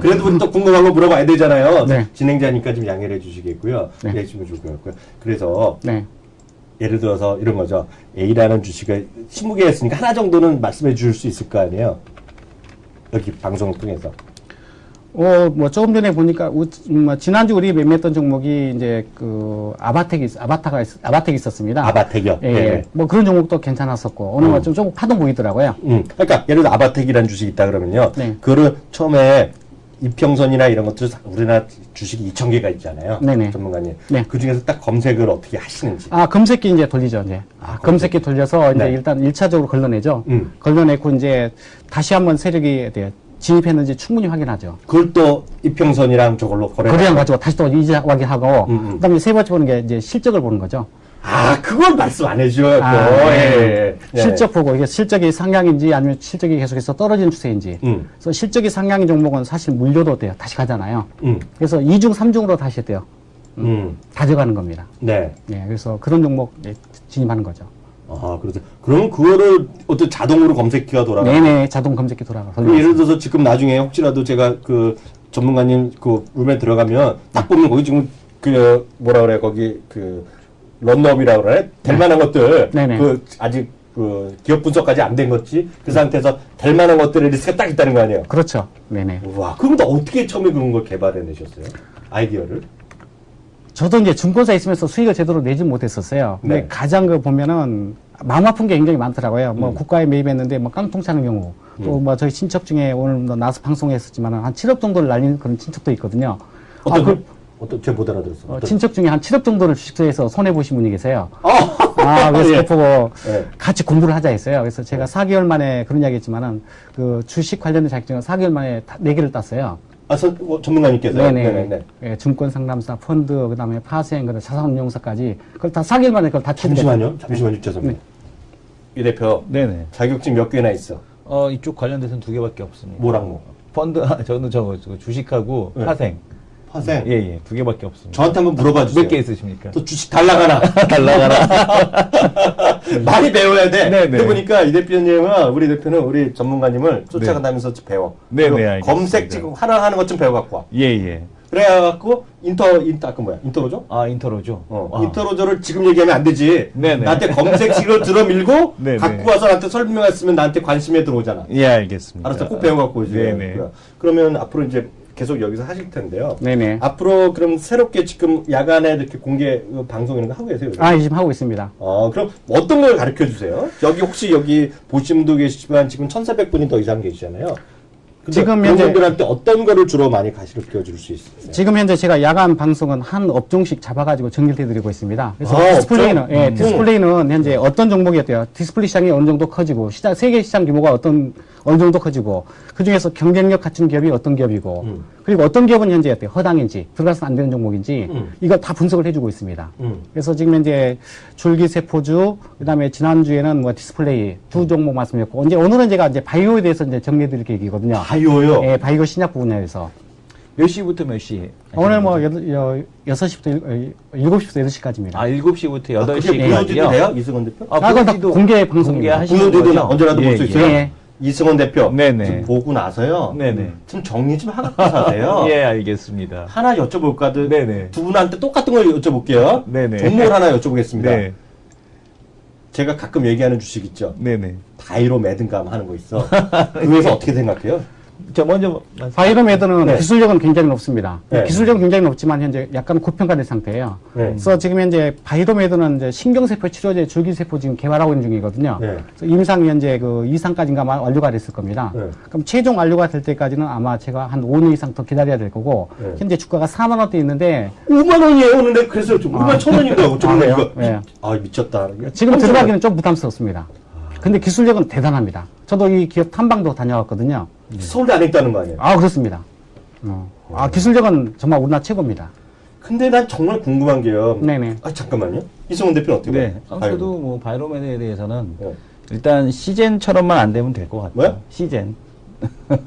그래도 또 궁금한 거 물어봐야 되잖아요. 네. 진행자니까 좀 양해를 해주시겠고요. 네. 해주시면 좋을 것 같고요. 그래서 네. 예를 들어서 이런 거죠. A라는 주식을 20개 했으니까 하나 정도는 말씀해 주실 수 있을 거 아니에요. 여기 방송을 통해서. 조금 전에 보니까, 지난주 우리 매매했던 종목이 이제 아바텍이 있었습니다. 아바텍이요? 예. 네. 그런 종목도 괜찮았었고, 오늘 조금 파동 보이더라고요. 그러니까 예를 들어 아바텍이라는 주식이 있다 그러면요. 네. 그거를 처음에 이평선이나 이런 것들 우리나라 주식이 2,000개가 있잖아요. 네네. 전문가님. 네. 그 중에서 딱 검색을 어떻게 하시는지. 검색기 이제 돌리죠, 이제. 검색기 돌려서 이제 네. 일단 1차적으로 걸러내죠. 걸러내고 이제 다시 한번 세력이 진입했는지 충분히 확인하죠. 그걸 또 이평선이랑 저걸로 거래량 가지고 다시 또 이제 확인하고, 그 다음에 세 번째 보는 게 이제 실적을 보는 거죠. 그걸 말씀 안 해줘요, 또. 네. 예. 실적 보고, 이게 실적이 상향인지 아니면 실적이 계속해서 떨어지는 추세인지. 그래서 실적이 상향인 종목은 사실 물려도 돼요. 다시 가잖아요. 그래서 2중, 3중으로 다시 했대요. 가져가는 겁니다. 네. 그래서 그런 종목 진입하는 거죠. 아, 그래서 그러면 그거를 어떤 자동으로 검색기가 돌아가. 네네, 자동 검색기 돌아가. 그럼 예를 들어서 지금 나중에 혹시라도 제가 그 전문가님 그 룸에 들어가면 딱 보면 거기 지금 그 뭐라 그래 거기 그 런너업이라 그래 될 만한 것들 네네. 그 아직 그 기업 분석까지 안 된 것지 그 상태에서 될 만한 것들의 리스트가 딱 있다는 거 아니에요? 그렇죠. 네네. 와, 그럼 또 어떻게 처음에 그런 걸 개발해내셨어요? 아이디어를? 저도 이제 증권사 있으면서 수익을 제대로 내지 못했었어요. 근데 네. 가장 그 보면은 마음 아픈 게 굉장히 많더라고요. 뭐 국가에 매입했는데 뭐 깡통 차는 경우, 또 뭐 저희 친척 중에 오늘 뭐 나와서 방송했었지만 한 7억 정도를 날린 그런 친척도 있거든요. 어떤 제가 못 알아들었어. 친척 중에 한 7억 정도를 주식투자해서 손해 보신 분이 계세요. 아, 그래서 예. 그거 보고 예. 같이 공부를 하자 했어요. 그래서 제가 4개월 만에 그런 이야기 했지만은 그 주식 관련된 자격증을 4개월 만에 4개를 땄어요. 아, 전문가님께서요? 네네. 예, 증권 상담사, 펀드, 그 다음에 파생, 그 자산운용사까지. 그걸 다 4개월 만에 그걸 다 잠시만요. 죄송합니다. 이 대표 네네. 자격증 몇 개나 있어? 이쪽 관련돼서는 2개밖에 없습니다. 뭐랑 뭐? 펀드, 저는 저거 주식하고 네. 파생. 파생? 예, 2개밖에 없습니다. 저한테 한번 물어봐 주세요. 몇 개 있으십니까? 또 주식 달라가나? 달라가나. 많이 배워야 돼. 네네. 그러고 보니까 이 대표님은, 우리 대표는 우리 전문가님을 쫓아간다면서 배워. 네네, 그리고 알겠습니다. 검색 지금 하나 하는 것 좀 배워갖고 와. 예. 그래갖고, 아까 뭐야? 인터로죠? 인터로죠? 인터로저를 지금 얘기하면 안 되지. 네네. 나한테 검색식을 들어밀고, 네네. 갖고 와서 나한테 설명했으면 나한테 관심에 들어오잖아. 예, 알겠습니다. 알았어. 꼭 배워갖고 오지. 네네. 그러면 앞으로 이제 계속 여기서 하실 텐데요. 네네. 앞으로 그럼 새롭게 지금 야간에 이렇게 공개 방송 이런 거 하고 계세요? 요즘? 지금 하고 있습니다. 그럼 어떤 걸 가르쳐 주세요? 혹시 여기 보신 분도 계시지만 지금 1,400분이 더 이상 계시잖아요. 근데 지금 그런 현재- 분들한테 어떤 거를 주로 많이 가르쳐 줄 수 있어요? 지금 현재 제가 야간 방송은 한 업종씩 잡아가지고 정리를 해드리고 있습니다. 그래서 아, 디스플레이는, 업종? 예, 디스플레이는 현재 어떤 종목이었대요? 디스플레이 시장이 어느 정도 커지고, 세계 시장 규모가 어느 정도 커지고, 그 중에서 경쟁력 갖춘 기업이 어떤 기업이고, 그리고 어떤 기업은 현재 어때요? 허당인지, 들어가서는 안 되는 종목인지, 이걸 다 분석을 해주고 있습니다. 그래서 지금 현재 줄기세포주, 그 다음에 지난주에는 뭐 디스플레이 두 종목 말씀드렸고, 오늘은 제가 이제 바이오에 대해서 이제 정리해드릴 계획이거든요. 바이오요? 예, 바이오 신약 분야에서. 몇 시부터 몇 시? 오늘 뭐 6시부터 7시부터 8시까지입니다. 7시부터 그게 8시까지요? 무효지도 돼요? 이승원 대표? 그건 다 공개 방송입니다. 공개하시는 무효지도 거죠? 언제라도 볼 수 있어요? 예. 이승원 대표. 네네. 지금 보고 나서요. 네네. 좀 정리 좀 하고 사세요. 예, 알겠습니다. 하나 여쭤볼까? 네네. 두 분한테 똑같은 걸 여쭤볼게요. 네네. 종목을 하나 여쭤보겠습니다. 네. 제가 가끔 얘기하는 주식 있죠? 네네. 바이로 매든감 하는 거 있어. 그래서 어떻게 생각해요? 저 먼저 바이로메드는 네. 기술력은 굉장히 높습니다. 네. 기술력은 굉장히 높지만 현재 약간 고평가된 상태예요. 네. 그래서 지금 현재 바이로메드는 이제 신경세포 치료제 줄기세포 지금 개발하고 있는 중이거든요. 네. 그래서 임상 현재 그 2상까지인가 아마 완료가 됐을 겁니다. 네. 그럼 최종 완료가 될 때까지는 아마 제가 한 5년 이상 더 기다려야 될 거고 네. 현재 주가가 4만 원대 있는데 5만 5만 원이에요. 오는데 그래서 5만 1,000원인가? 정말 그래요? 이거. 네. 미쳤다. 지금 들어가기는 좀 부담스럽습니다. 근데 기술력은 대단합니다. 저도 이 기업 탐방도 다녀왔거든요. 서울대 안 했다는 거 아니에요? 그렇습니다. 기술력은 정말 우리나라 최고입니다. 근데 난 정말 궁금한 게요. 네네. 잠깐만요. 이승원 대표는 어떻게 네. 봐요? 저도 뭐 바이로메드에 대해서는 네. 일단 시젠처럼만 안 되면 될 것 같아요. 뭐요? 시젠.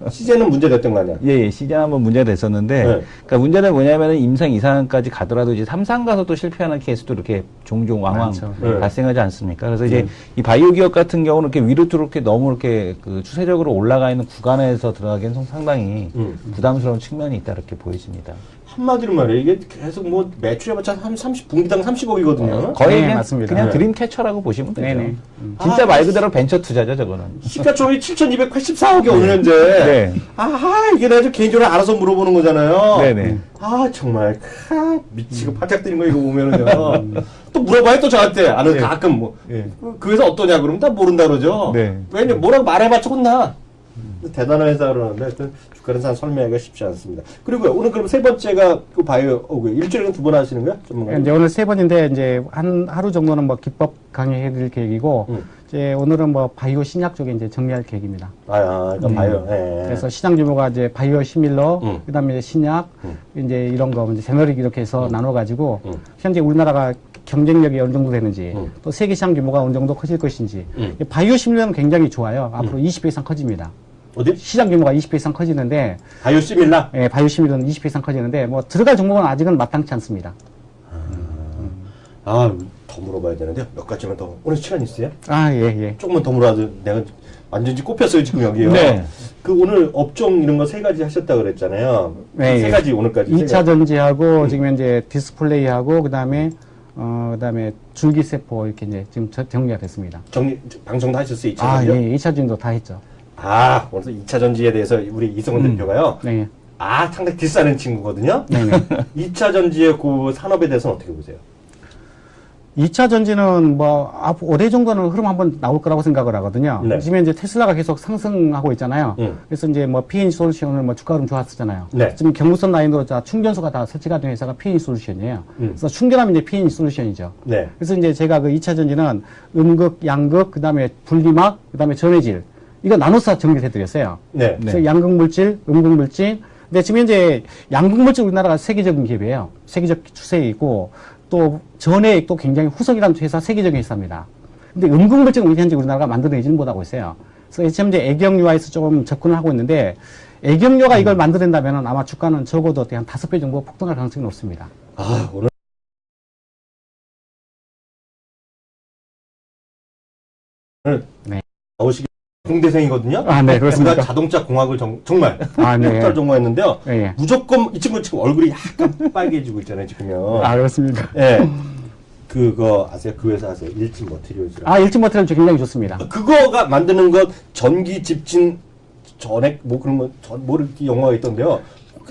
시제는 문제됐던 거 아니야? 예, 시젠 한번 문제가 됐었는데, 네. 그러니까 문제는 뭐냐면은 임상 2상까지 가더라도 이제 3상 가서 또 실패하는 케이스도 이렇게 종종 왕왕 많죠. 네. 발생하지 않습니까? 그래서 이제 이 바이오 기업 같은 경우는 이렇게 위로 이렇게 너무 이렇게 그 추세적으로 올라가 있는 구간에서 들어가기엔 상당히 부담스러운 측면이 있다 이렇게 보여집니다. 한마디로 말해 이게 계속 뭐 매출해봤자 한 30분기당 30억이거든요. 거의 네, 그냥, 맞습니다. 그냥 네. 드림캐쳐라고 보시면 되죠. 네네. 진짜 말 그대로 벤처 투자죠, 저거는. 시가총액이 7,284억이 오늘 현재. 네. 이게 내가 좀 개인적으로 알아서 물어보는 거잖아요. 네네. 정말 미치고 팔짝 뛰는 거 이거 보면은요. 또 물어봐요 또 저한테. 가끔 뭐 네. 그래서 어떠냐 그러면 다 모른다 그러죠. 네. 왜냐면 뭐라고 말해봤자 혼나. 대단한 회사 그러는데 하여튼 주가는 산 설명하기가 쉽지 않습니다. 그리고 오늘 그럼 세 번째가 그 바이오 일주일에 2번 하시는 거야? 전문가님? 이제 오늘 3번인데 이제 하루 정도는 뭐 기법 강의해드릴 계획이고 이제 오늘은 뭐 바이오 신약 쪽에 이제 정리할 계획입니다. 그러니까 바이오. 예. 그래서 시장 규모가 이제 바이오 시밀러, 그다음에 이제 신약, 이제 이런 거 이제 제너릭 이렇게 해서 나눠가지고 현재 우리나라가 경쟁력이 어느 정도 되는지 또 세계 시장 규모가 어느 정도 커질 것인지 바이오 시밀러는 굉장히 좋아요. 앞으로 20배 이상 커집니다. 어디? 시장 규모가 20배 이상 커지는데 바이오 시밀라? 예, 바이오 시밀러는 20배 이상 커지는데 뭐 들어갈 종목은 아직은 마땅치 않습니다. 더 물어봐야 되는데 몇 가지만 더. 오늘 시간 있어요? 아, 예, 예. 조금만 더 물어봐도 내가 완전히 꼽혔어요 지금 여기요. 네. 그 오늘 업종 이런 거 세 가지 하셨다 그랬잖아요. 네, 세 예. 가지 오늘까지. 2차 전지하고 지금 현재 디스플레이하고 그다음에 줄기세포 이렇게 이제 지금 정리가 됐습니다. 방송도 하셨어요 2차 아, 전지요? 예, 2차 전지도 다 했죠. 아, 오늘 2차 전지에 대해서 우리 이성훈 대표가요. 네. 아, 상당히 딜싸는 친구거든요. 네네. 2차 전지의 그 산업에 대해서는 어떻게 보세요? 2차 전지는 뭐, 올해 정도는 흐름 한번 나올 거라고 생각을 하거든요. 네. 지금 이제 테슬라가 계속 상승하고 있잖아요. 그래서 이제 뭐, PN 솔루션을 뭐, 주가 흐름 좋았었잖아요. 네. 지금 경무선 라인으로 자, 충전소가 다 설치가 된 회사가 PN 솔루션이에요. 그래서 충전하면 이제 PN 솔루션이죠. 네. 그래서 이제 제가 그 2차 전지는 음극, 양극, 그 다음에 분리막, 그 다음에 전해질. 이거 나눠서 정리해드렸어요. 네. 그래서 양극 물질, 음극 물질. 근데 지금 현재 양극 물질 우리나라가 세계적인 기업이에요. 세계적 추세에 있고, 또 전해액도 굉장히 후석이라는 회사 세계적인 회사입니다. 근데 음극 물질은 현재 우리나라가 만들어내지는 못하고 있어요. 그래서 현재 애경유화에서 조금 접근을 하고 있는데, 애경유화가 이걸 만들어낸다면 아마 주가는 적어도 한 5배 정도 폭등할 가능성이 높습니다. 아, 오늘 네. 나오시기 공대생이거든요. 아, 네, 그렇습니까? 제가 자동차 공학을 정말 아, 네. 토탈 전공했는데요. 예, 예. 무조건 이 친구 지금 얼굴이 약간 빨개지고 있잖아요, 지금요. 아, 그렇습니까? 예. 그거 아세요? 그 회사 아세요? 일진 머티리얼즈라고. 아, 일진 머티리얼 굉장히 좋습니다. 그거가 만드는 것 전기 집진 전액 뭐 그런 뭐 이렇게 영화가 있던데요.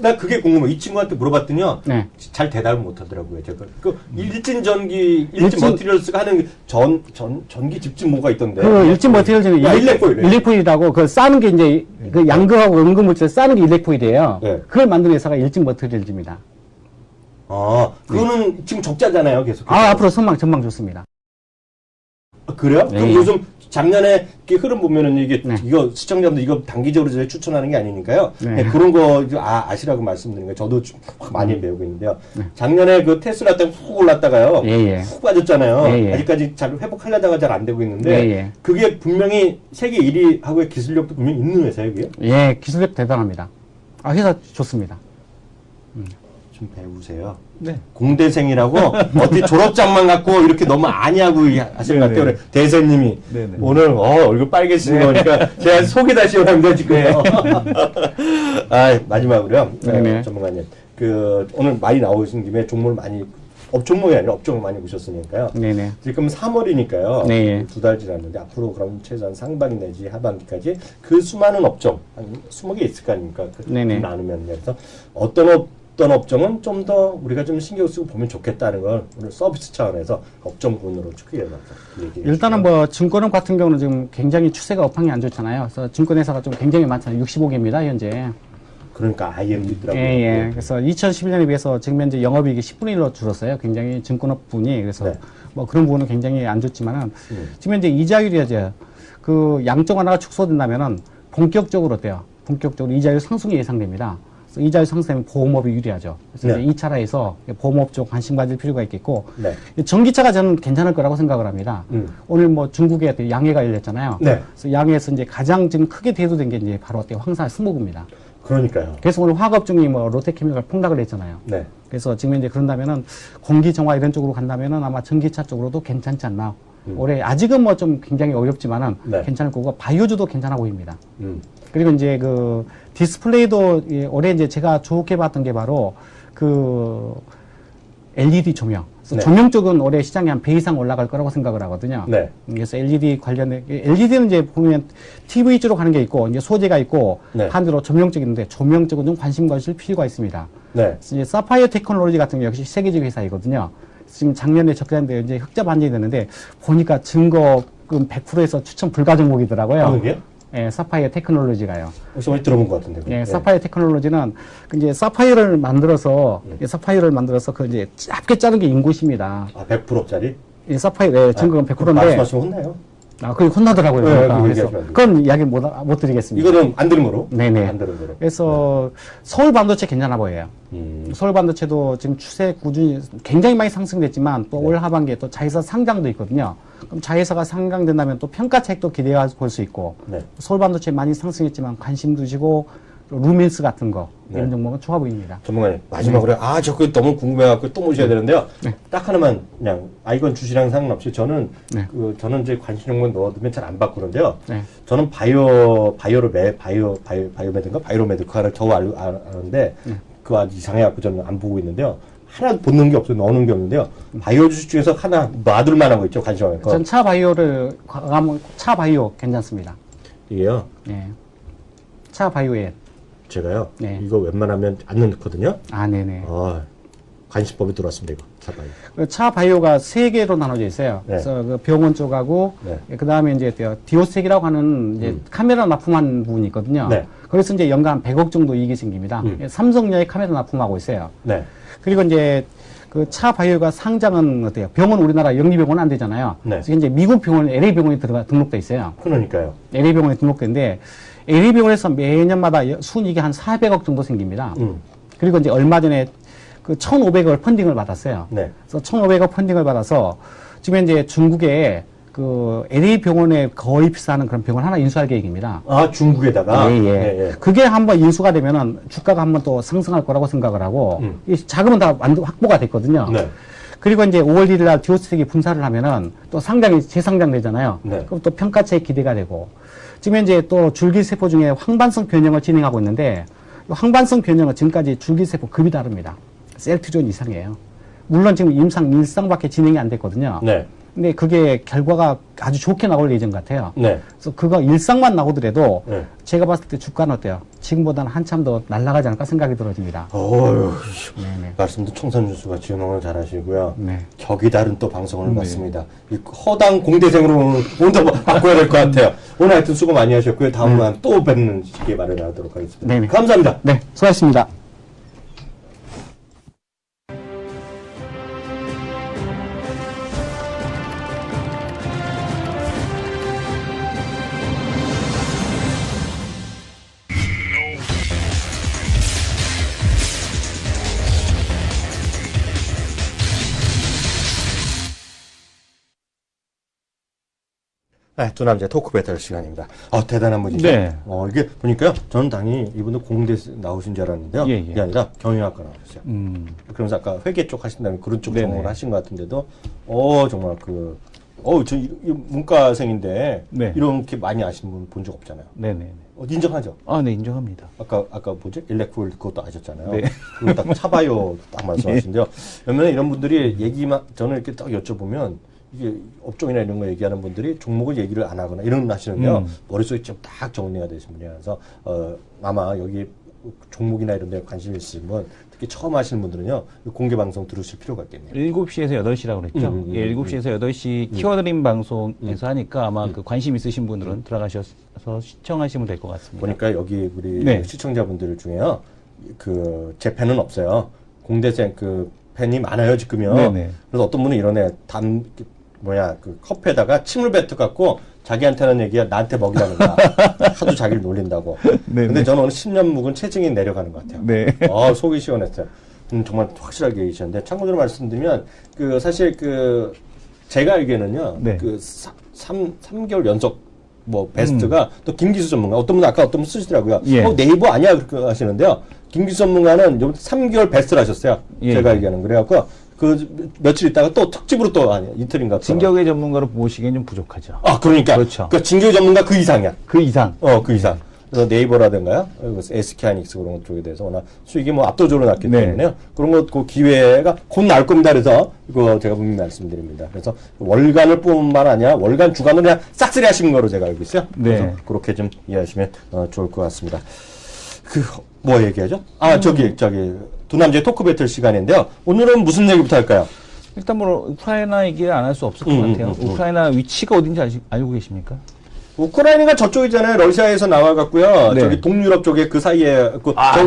나 그게 궁금해. 이 친구한테 물어봤더니요. 네. 잘 대답을 못 하더라고요. 제가 그 일진 일진- 머티리얼스가 하는 전기 집진 뭐가 있던데. 그 일진 머티리얼즈는 야, 일렉포일. 일렉포일이라고 그 싸는 게 이제 그 양극하고 음극 물질 싸는 게 일렉포일이에요. 네. 그걸 만든 회사가 일진 머티리얼즈입니다. 아, 그거는 지금 적자잖아요, 계속. 아, 앞으로 전망 좋습니다. 아, 그래요? 네. 그럼 요즘 작년에 이렇게 흐름 보면은 이게 네. 이거 시청자분들 이거 단기적으로 제가 추천하는 게 아니니까요. 네. 네, 그런 거 아시라고 말씀드리는 거예요. 저도 확 많이 배우고 있는데요. 작년에 그 테슬라 때문에 훅 올랐다가요. 네. 예, 예. 훅 빠졌잖아요. 예, 예. 아직까지 잘 회복하려다가 잘 안 되고 있는데 예, 예. 그게 분명히 세계 1위 하고의 기술력도 분명히 있는 회사예요, 그게. 예, 기술력 대단합니다. 아, 회사 좋습니다. 좀 배우세요. 네. 공대생이라고 어떻게 졸업장만 갖고 이렇게 너무 아냐고 하시는 것 같아요. 네네. 우리 대세님이 네네. 오늘 얼굴 빨개지신 거니까 제가 속이 다 시원합니다 지금요. 아 마지막으로요, 네네. 전문가님. 그 오늘 많이 나오신 김에 종목을 많이 종목이 아니라 업종을 많이 보셨으니까요. 네네. 지금 3월이니까요. 네. 2달 지났는데 앞으로 그럼 최소한 상반기 내지 하반기까지 그 수많은 업종 한 20개 있을 거 아닙니까? 네네. 나누면 그래서 어떤 업종은 좀 더 우리가 좀 신경 쓰고 보면 좋겠다는 걸 오늘 서비스 차원에서 업종군으로 축소해서 얘기해 일단은 뭐 증권업 같은 경우는 지금 굉장히 추세가 업황이 안 좋잖아요. 그래서 증권회사가 좀 굉장히 많잖아요. 65개입니다, 현재. 그러니까 IM도 있더라고요. 예, 예. 그래서 2011년에 비해서 지금 현재 영업이익이 10분의 1로 줄었어요. 굉장히 증권업 분이. 그래서 네. 뭐 그런 부분은 굉장히 안 좋지만은 지금 현재 이자율이 이제 그 양적 완화가 축소된다면은 본격적으로 어때요? 본격적으로 이자율 상승이 예상됩니다. 그래서 이자율 상승하면 보험업이 유리하죠. 그래서 네. 이제 이 차라에서 보험업 쪽 관심 가질 필요가 있겠고 네. 전기차가 저는 괜찮을 거라고 생각을 합니다. 오늘 뭐 중국에 양해가 열렸잖아요. 네. 그래서 양해에서 이제 가장 지금 크게 대두된 게 이제 바로 어때요? 황사 스모그입니다. 그러니까요. 그래서 오늘 화학업종이 뭐 롯데케미칼 폭락을 했잖아요. 네. 그래서 지금 이제 그런다면은 공기 정화 이런 쪽으로 간다면은 아마 전기차 쪽으로도 괜찮지 않나. 올해 아직은 뭐 좀 굉장히 어렵지만은 네. 괜찮을 거고 바이오주도 괜찮아 보입니다. 음. 그리고 이제 그 디스플레이도 올해 이제 제가 좋게 봤던 게 바로 그 LED 조명. 그래서 네. 조명 쪽은 올해 시장이 한 배 이상 올라갈 거라고 생각을 하거든요. 네. 그래서 LED 관련된 LED는 이제 보면 TV 쪽으로 가는 게 있고 이제 소재가 있고 네. 반대로 조명 쪽인데 조명 쪽은 좀 관심 가질 필요가 있습니다. 네. 그래서 이제 사파이어 테크놀로지 같은 게 역시 세계적 회사이거든요. 지금 작년에 적자인데 이제 흑자 반전이 됐는데 보니까 증거금 100%에서 추천 불가 종목이더라고요. 그게요? 예, 사파이어 테크놀로지가요. 혹시 어디 들어본 것 같은데. 예, 사파이어 테크놀로지는 그 이제 사파이어를 만들어서 그 이제 짧게 자른 게 인곳입니다. 아, 100%짜리? 이 사파이어 예, 증거금 100%인데 말씀하시면 혼나요? 아, 그게 혼나더라고요. 네, 그러니까. 그거 그래서 얘기하시면 안 돼요. 그건 이야기 못 드리겠습니다. 이거는 안 들은 거로? 네네. 안 들은 거로. 그래서 서울 반도체 괜찮아 보여요. 서울 반도체도 지금 추세 꾸준히 굉장히 많이 상승됐지만 또 올 하반기에 또 자회사 상장도 있거든요. 그럼 자회사가 상장된다면 또 평가 차익도 기대해 볼 수 있고 네. 서울 반도체 많이 상승했지만 관심 두시고 루멘스 같은 거 네. 이런 종목은 좋아 보입니다. 전문가님 마지막으로 저거 너무 궁금해갖고 또 모셔야 되는데요. 네. 딱 하나만 그냥 이건 주시랑 상관없이 저는 네. 저는 이제 관심 종목 넣어두면 잘 안 바꾸는데요. 네. 저는 바이오메드인가 바이오메드카를 겨우 아는데 그 아주 이상해갖고 저는 안 보고 있는데요. 하나도 보는 게 없어요. 넣는 게 없는데요. 바이오 주식 중에서 하나 놔둘 만한 거 있죠. 관심 많은 거. 전 차 바이오 괜찮습니다. 이게요. 네. 차 바이오에 제가요. 네. 이거 웬만하면 안 넣거든요. 네네. 관심법이 들어왔습니다. 이거 차바이오. 차 바이오가 세 개로 나눠져 있어요. 네. 그래서 그 병원 쪽하고 네. 그 다음에 이제 디오스텍이라고 하는 이제 카메라 납품한 부분이 있거든요. 네. 그래서 이제 연간 100억 정도 이익이 생깁니다. 삼성야의 카메라 납품하고 있어요. 네. 그리고 이제 그 차 바이오가 상장은 어때요? 병원 우리나라 영리병원 안 되잖아요. 네. 그래서 이제 미국 병원 LA 병원에 등록돼 있어요. 그러니까요. LA 병원에 등록된데 LA 병원에서 매년마다 순이익이 한 400억 정도 생깁니다. 그리고 이제 얼마 전에 그 1,500억 펀딩을 받았어요. 네. 그래서 1,500억 펀딩을 받아서 지금 이제 중국에 그 LA 병원에 거의 비슷한 그런 병원 하나 인수할 계획입니다. 중국에다가. 예. 그게 한번 인수가 되면은 주가가 한번 또 상승할 거라고 생각을 하고 이 자금은 다 확보가 됐거든요. 네. 그리고 이제 5월 1일 날 디오스텍이 분사를 하면은 또 상장이 재상장 되잖아요. 네. 그럼 또 평가차에 기대가 되고 지금 이제 또 줄기세포 중에 황반성 변형을 진행하고 있는데 이 황반성 변형은 지금까지 줄기세포 급이 다릅니다. 셀트존 이상이에요. 물론 지금 임상 1상밖에 진행이 안 됐거든요. 네. 근데 그게 결과가 아주 좋게 나올 예정 같아요. 네. 그래서 그거 일상만 나오더라도 네. 제가 봤을 때 주가는 어때요? 지금보다는 한참 더 날아가지 않을까 생각이 들어집니다. 어휴, 네네. 말씀도 총선주수가 진행을 잘 하시고요. 네. 격이 다른 또 방송을 봤습니다. 이 허당 공대생으로 오늘 바꿔야 될 것 같아요. 오늘 하여튼 수고 많이 하셨고요. 다음에 또 뵙는 시기에 마련하도록 하겠습니다. 네네. 감사합니다. 네, 수고하셨습니다. 네, 두 남자의 토크 배틀 시간입니다. 대단한 분이죠. 네. 이게 보니까요. 저는 당연히 이분도 공대 나오신 줄 알았는데요. 예, 예. 이게 아니라 경영학과 나오셨어요. 그러면서 아까 회계 쪽 하신다는 그런 쪽 네네. 전공을 하신 것 같은데도, 정말 이 문과생인데, 네. 이렇게 많이 아시는 분 본 적 없잖아요. 네네. 인정하죠? 네, 인정합니다. 아까 뭐지? 일렉풀 그것도 아셨잖아요. 네. 그거 딱 차바이오 딱 말씀하시는데요. 그러면 이런 분들이 저는 이렇게 딱 여쭤보면, 이게 업종이나 이런 거 얘기하는 분들이 종목을 얘기를 안 하거나 이런 하시는데요. 머릿속에 좀 딱 정리가 되신 분이라서 아마 여기 종목이나 이런 데 관심 있으면 특히 처음 하시는 분들은요. 공개 방송 들으실 필요가 있겠네요. 7시에서 8시라고 그랬죠? 예, 7시에서 8시 키워드림 방송에서 하니까 아마 그 관심 있으신 분들은 들어가셔서 시청하시면 될 것 같습니다. 보니까 여기 우리 네. 시청자분들 중에요. 제 팬은 없어요. 공대생 팬이 많아요, 지금요. 네네. 그래서 어떤 분은 이러네. 컵에다가 침을 뱉어갖고 자기한테 하는 얘기야 나한테 먹이라는 거야. 하도 자기를 놀린다고. 네네. 근데 저는 오늘 10년 묵은 체증이 내려가는 것 같아요. 네. 속이 시원했어요. 정말 확실하게 얘기하셨는데, 참고로 말씀드리면, 사실 제가 알기에는요, 네. 3개월 연속, 베스트가 또 김기수 전문가, 어떤 분은 아까 어떤 분 쓰시더라고요. 예. 네이버 아니야? 그렇게 하시는데요. 김기수 전문가는 요 3개월 베스트를 하셨어요. 예, 제가 예. 알기에는. 그래갖고, 며칠 있다가 또 특집으로 또, 이틀인가. 진격의 전문가로 보시기엔 좀 부족하죠. 그러니까. 그렇죠. 진격 전문가 그 이상이야. 그 이상. 그 이상. 그래서 네이버라든가요, SK하이닉스 그런 쪽에 대해서 워낙 수익이 압도적으로 났기 네. 때문에요. 그런 그 기회가 곧 나올 겁니다. 그래서 이거 제가 분명히 말씀드립니다. 그래서 월간을 뿐만 아니라 월간 주간을 그냥 싹쓸이 하시는 거로 제가 알고 있어요. 네. 그래서 그렇게 좀 이해하시면 좋을 것 같습니다. 뭐 얘기하죠? 두 남자의 토크 배틀 시간인데요. 오늘은 무슨 얘기부터 할까요? 일단 우크라이나 얘기를 안 할 수 없을 것 같아요. 우크라이나 위치가 어딘지 알고 계십니까? 우크라이나가 저쪽이잖아요. 러시아에서 나와갖고요. 네. 저기 동유럽 쪽에 그 사이에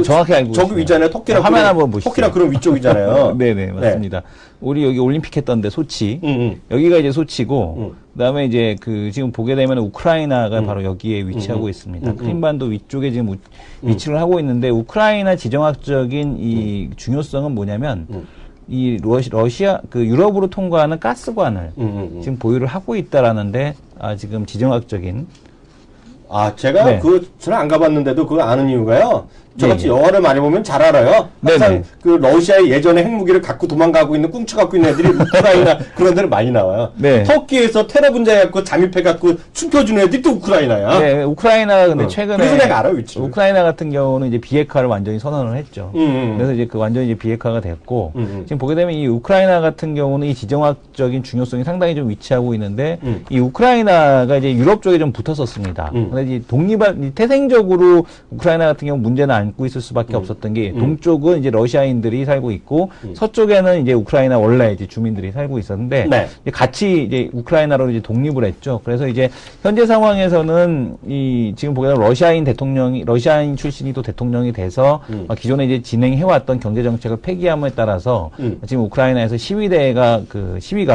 정확히 알고 저기 계시네요. 위잖아요. 터키랑 화면 한번 보시죠. 터키랑 그런 위쪽이잖아요. 네네, 맞습니다. 우리 여기 올림픽 했던데 소치. 응. 여기가 이제 소치고, 그다음에 이제 지금 보게 되면 우크라이나가 바로 여기에 위치하고 있습니다. 크림반도 위쪽에 지금 위치를 하고 있는데, 우크라이나 지정학적인 이 중요성은 뭐냐면, 이 러시아 유럽으로 통과하는 가스관을 지금 보유를 하고 있다라는데 지금 지정학적인 제가 네. 저는 안 가봤는데도 그거 아는 이유가요. 저같이 예. 영화를 많이 보면 잘 알아요. 항상 네네. 그 러시아의 예전에 핵무기를 갖고 도망가고 있는 꿍쳐갖고 있는 애들이 우크라이나 그런 데는 많이 나와요. 네. 터키에서 테러 분자해갖고 잠입해갖고 춤춰주는 애들이 또 우크라이나야. 네, 우크라이나가 근데 최근에 그래서 내가 알아요, 위치를. 우크라이나 같은 경우는 이제 비핵화를 완전히 선언을 했죠. 그래서 이제 그 완전히 이제 비핵화가 됐고 지금 보게 되면 이 우크라이나 같은 경우는 이 지정학적인 중요성이 상당히 좀 위치하고 있는데 이 우크라이나가 이제 유럽 쪽에 좀 붙었었습니다. 근데 이제 태생적으로 우크라이나 같은 경우 문제는 안고 있을 수밖에 없었던 게 동쪽은 이제 러시아인들이 살고 있고 서쪽에는 이제 우크라이나 원래 이제 주민들이 살고 있었는데 네. 이제 같이 이제 우크라이나로 이제 독립을 했죠. 그래서 이제 현재 상황에서는 이 지금 보게 되면 러시아인 출신이 또 대통령이 돼서 기존에 이제 진행해왔던 경제 정책을 폐기함에 따라서 지금 우크라이나에서 시위가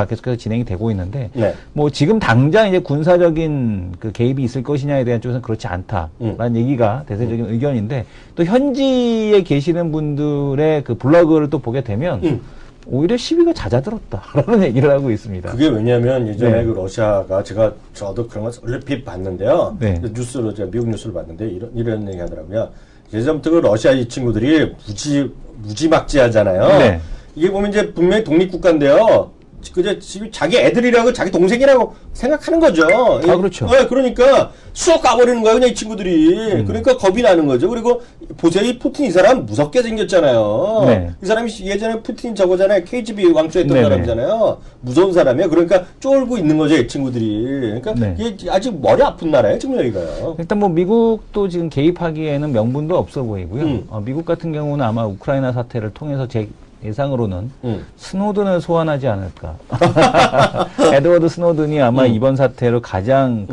계속해서 진행이 되고 있는데 네. 뭐 지금 당장 이제 군사적인 그 개입이 있을 것이냐에 대한 쪽에서는 그렇지 않다라는 얘기가 대세적인 의견인데 또 현지에 계시는 분들의 그 블로그를 또 보게 되면 오히려 시위가 잦아들었다라는 얘기를 하고 있습니다. 그게 왜냐면 예전에 네. 그 러시아가 저도 그런 걸 얼핏 봤는데요. 네. 뉴스로 제가 미국 뉴스를 봤는데 이런 얘기 하더라고요. 예전부터 그 러시아 이 친구들이 무지막지하잖아요. 네. 이게 보면 이제 분명히 독립국가인데요. 그저 자기 애들이라고 자기 동생이라고 생각하는 거죠. 그렇죠. 그러니까 쑥 가버리는 거예요, 그냥 이 친구들이. 그러니까 겁이 나는 거죠. 그리고 보세요, 이 푸틴 이 사람 무섭게 생겼잖아요. 네. 이 사람이 예전에 푸틴 저거잖아요. KGB 왕초했던 네네. 사람이잖아요. 무서운 사람이에요. 그러니까 쫄고 있는 거죠, 이 친구들이. 그러니까 네. 이게 아직 머리 아픈 나라예요, 지금 여기가요. 일단 뭐 미국도 지금 개입하기에는 명분도 없어 보이고요. 미국 같은 경우는 아마 우크라이나 사태를 통해서 제 예상으로는 스노든을 소환하지 않을까. 에드워드 스노든이 아마 이번 사태로 가장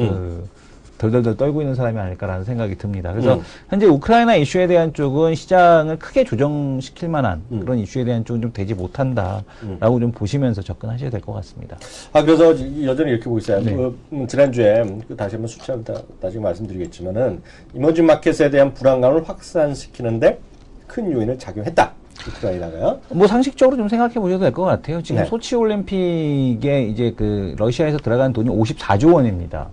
덜덜덜 떨고 있는 사람이 아닐까라는 생각이 듭니다. 그래서 현재 우크라이나 이슈에 대한 쪽은 시장을 크게 조정시킬 만한 그런 이슈에 대한 쪽은 좀 되지 못한다라고 좀 보시면서 접근하셔야 될 것 같습니다. 그래서 여전히 이렇게 보고 있어요. 네. 지난주에 다시 한번 수치를 나중에 말씀드리겠지만은 이머징 마켓에 대한 불안감을 확산시키는데 큰 요인을 작용했다. 우크라이나가요. 뭐 상식적으로 좀 생각해 보셔도 될 것 같아요. 지금 네. 소치 올림픽에 이제 그 러시아에서 들어간 돈이 54조 원입니다.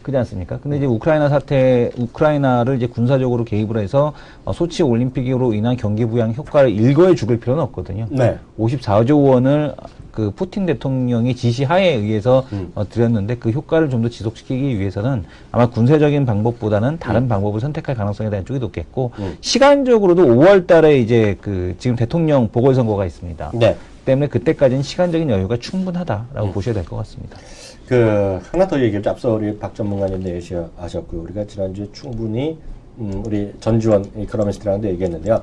그렇지 않습니까? 근데 이제 우크라이나를 이제 군사적으로 개입을 해서 소치 올림픽으로 인한 경기 부양 효과를 일거에 죽을 필요는 없거든요. 네. 54조 원을 그 푸틴 대통령의 지시하에 의해서 드렸는데 그 효과를 좀 더 지속시키기 위해서는 아마 군사적인 방법보다는 다른 방법을 선택할 가능성에 대한 쪽이 높겠고 시간적으로도 5월 달에 이제 그 지금 대통령 보궐선거가 있습니다. 네. 때문에 그때까지는 시간적인 여유가 충분하다라고 보셔야 될 것 같습니다. 하나 더 얘기를 앞서 우리 박 전문가님도 얘기하셨고요. 우리가 지난주에 충분히 우리 전지원 이코노미스트랑도 얘기했는데요.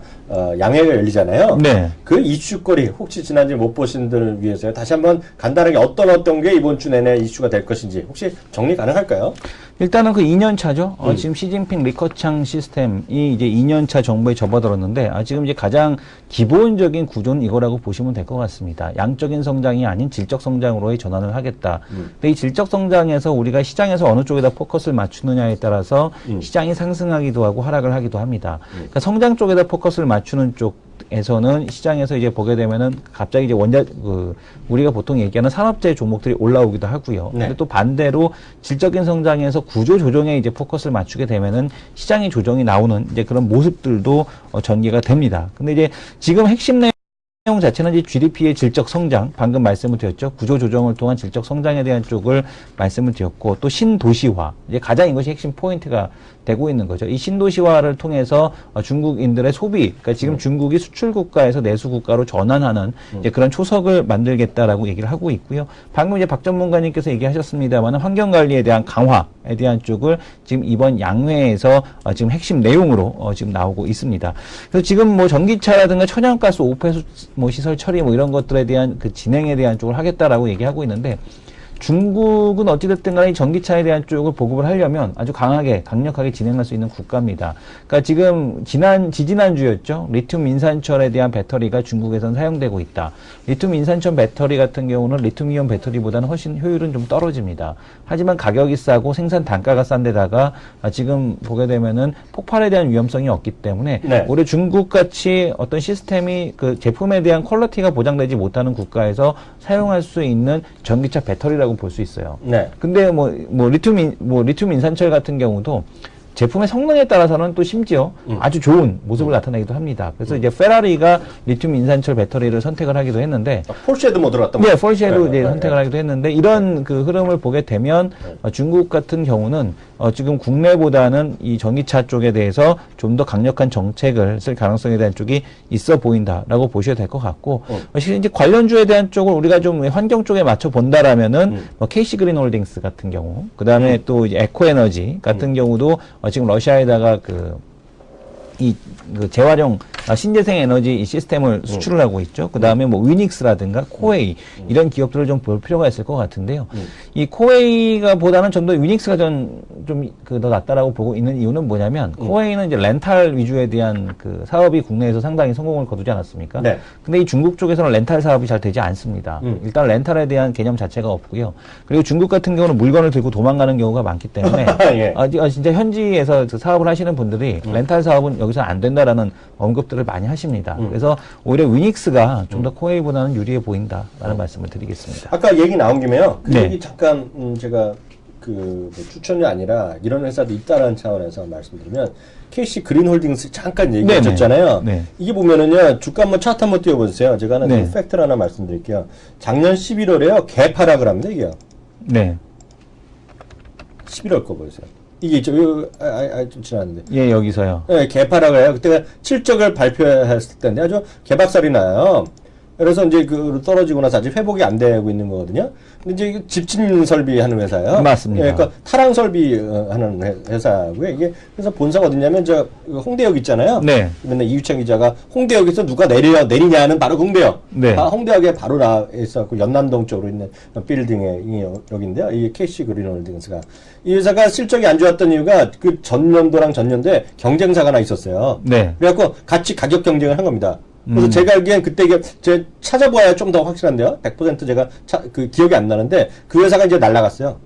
양회가 열리잖아요. 네. 그 이슈거리 혹시 지난주에 못 보신 분들을 위해서요. 다시 한번 간단하게 어떤 게 이번 주 내내 이슈가 될 것인지 혹시 정리 가능할까요? 일단은 그 2년 차죠. 지금 시진핑 리커창 시스템이 이제 2년 차 정부에 접어들었는데 지금 이제 가장 기본적인 구조는 이거라고 보시면 될 것 같습니다. 양적인 성장이 아닌 질적 성장으로의 전환을 하겠다. 근데 이 질적 성장에서 우리가 시장에서 어느 쪽에다 포커스를 맞추느냐에 따라서 시장이 상승하기도 하고 하락을 하기도 합니다. 그러니까 성장 쪽에다 포커스를 맞추는 쪽에서는 시장에서 이제 보게 되면은 갑자기 이제 우리가 보통 얘기하는 산업재 종목들이 올라오기도 하고요. 네. 근데 또 반대로 질적인 성장에서 구조 조정에 이제 포커스를 맞추게 되면은 시장의 조정이 나오는 이제 그런 모습들도 전개가 됩니다. 근데 이제 지금 핵심 내용 자체는 이제 GDP의 질적 성장, 방금 말씀을 드렸죠. 구조 조정을 통한 질적 성장에 대한 쪽을 말씀을 드렸고, 또 신도시화, 이제 가장 이것이 핵심 포인트가 되고 있는 거죠. 이 신도시화를 통해서 중국인들의 소비, 그러니까 지금 중국이 수출 국가에서 내수 국가로 전환하는 이제 그런 초석을 만들겠다라고 얘기를 하고 있고요. 방금 이제 박 전문가님께서 얘기하셨습니다만 환경 관리에 대한 강화에 대한 쪽을 지금 이번 양회에서 지금 핵심 내용으로 지금 나오고 있습니다. 그래서 지금 뭐 전기차라든가 천연가스 오폐수 뭐 시설 처리 뭐 이런 것들에 대한 그 진행에 대한 쪽을 하겠다라고 얘기하고 있는데 중국은 어찌됐든 간에 전기차에 대한 쪽을 보급을 하려면 아주 강력하게 진행할 수 있는 국가입니다. 그러니까 지금 지지난주였죠. 리튬 인산철에 대한 배터리가 중국에선 사용되고 있다. 리튬 인산철 배터리 같은 경우는 리튬이온 배터리보다는 훨씬 효율은 좀 떨어집니다. 하지만 가격이 싸고 생산 단가가 싼 데다가 지금 보게 되면은 폭발에 대한 위험성이 없기 때문에 네. 오히려 중국같이 어떤 시스템이 그 제품에 대한 퀄리티가 보장되지 못하는 국가에서 사용할 수 있는 전기차 배터리라는 배터리라고 볼 수 있어요. 네. 근데 리튬 인산철 같은 경우도 제품의 성능에 따라서는 또 심지어 아주 좋은 모습을 나타내기도 합니다. 그래서 이제 페라리가 리튬 인산철 배터리를 선택을 하기도 했는데, 폴쉐도 뭐 들어갔던 네, 폴쉐도 이제 선택을 하기도 했는데, 이런 그 흐름을 보게 되면 중국 같은 경우는 지금 국내보다는 이 전기차 쪽에 대해서 좀 더 강력한 정책을 쓸 가능성에 대한 쪽이 있어 보인다라고 보셔야 될 것 같고, 사실 이제 관련주에 대한 쪽을 우리가 좀 환경 쪽에 맞춰 본다라면은 KC 그린홀딩스 같은 경우, 그 다음에 또 이제 에코에너지 같은 경우도 지금 러시아에다가 그 재활용 신재생 에너지 이 시스템을 수출을 하고 있죠. 그 다음에 뭐 위닉스라든가 코웨이 이런 기업들을 좀 볼 필요가 있을 것 같은데요. 이 코웨이가 보다는 좀 더 위닉스가 좀 더 낫다라고 보고 있는 이유는 뭐냐면 코웨이는 이제 렌탈 위주에 대한 그 사업이 국내에서 상당히 성공을 거두지 않았습니까? 네. 근데 이 중국 쪽에서는 렌탈 사업이 잘 되지 않습니다. 일단 렌탈에 대한 개념 자체가 없고요. 그리고 중국 같은 경우는 물건을 들고 도망가는 경우가 많기 때문에 예. 진짜 현지에서 그 사업을 하시는 분들이 렌탈 사업은 여기서 안 된다라는 언급들을 많이 하십니다. 그래서 오히려 위닉스가 좀 더 코웨이보다는 유리해 보인다라는 말씀을 드리겠습니다. 아까 얘기 나온 김에요. 그 네. 얘기 잠깐 제가 뭐 추천이 아니라 이런 회사도 있다라는 차원에서 말씀드리면 KC 그린홀딩스 잠깐 얘기하셨잖아요. 네. 이게 보면은요 주가 한번 차트 한번 띄워보세요. 제가 하나 네. 팩트를 하나 말씀드릴게요. 작년 11월에요 개파락을 합니다 이게요. 네. 11월 거 보세요. 이게 있죠. 좀 지났는데. 예, 여기서요. 네, 개파락을 해요. 그때가 실적을 발표했을 때인데 아주 개박살이 나요. 그래서 이제 그 떨어지고 나서 아직 회복이 안 되고 있는 거거든요. 근데 이제 이게 집진 설비 하는 회사예요. 맞습니다. 예, 그러니까 타랑 설비 하는 회사고요. 이게 그래서 본사가 어디냐면 저 홍대역 있잖아요. 네. 맨날 이유찬 기자가 홍대역에서 누가 내리냐는 바로 홍대역. 네. 홍대역에 바로 나와 있었고 연남동 쪽으로 있는 빌딩의 여기인데요. 이게 KC 그린홀딩스가 이 회사가 실적이 안 좋았던 이유가 그 전년도랑 전년도에 경쟁사가 하나 있었어요. 네. 그래갖고 같이 가격 경쟁을 한 겁니다. 그래서 제가 알기엔 그때 이게 제가 찾아봐야 좀 더 확실한데요. 100% 제가 그 기억이 안 나는데 그 회사가 이제 날라갔어요.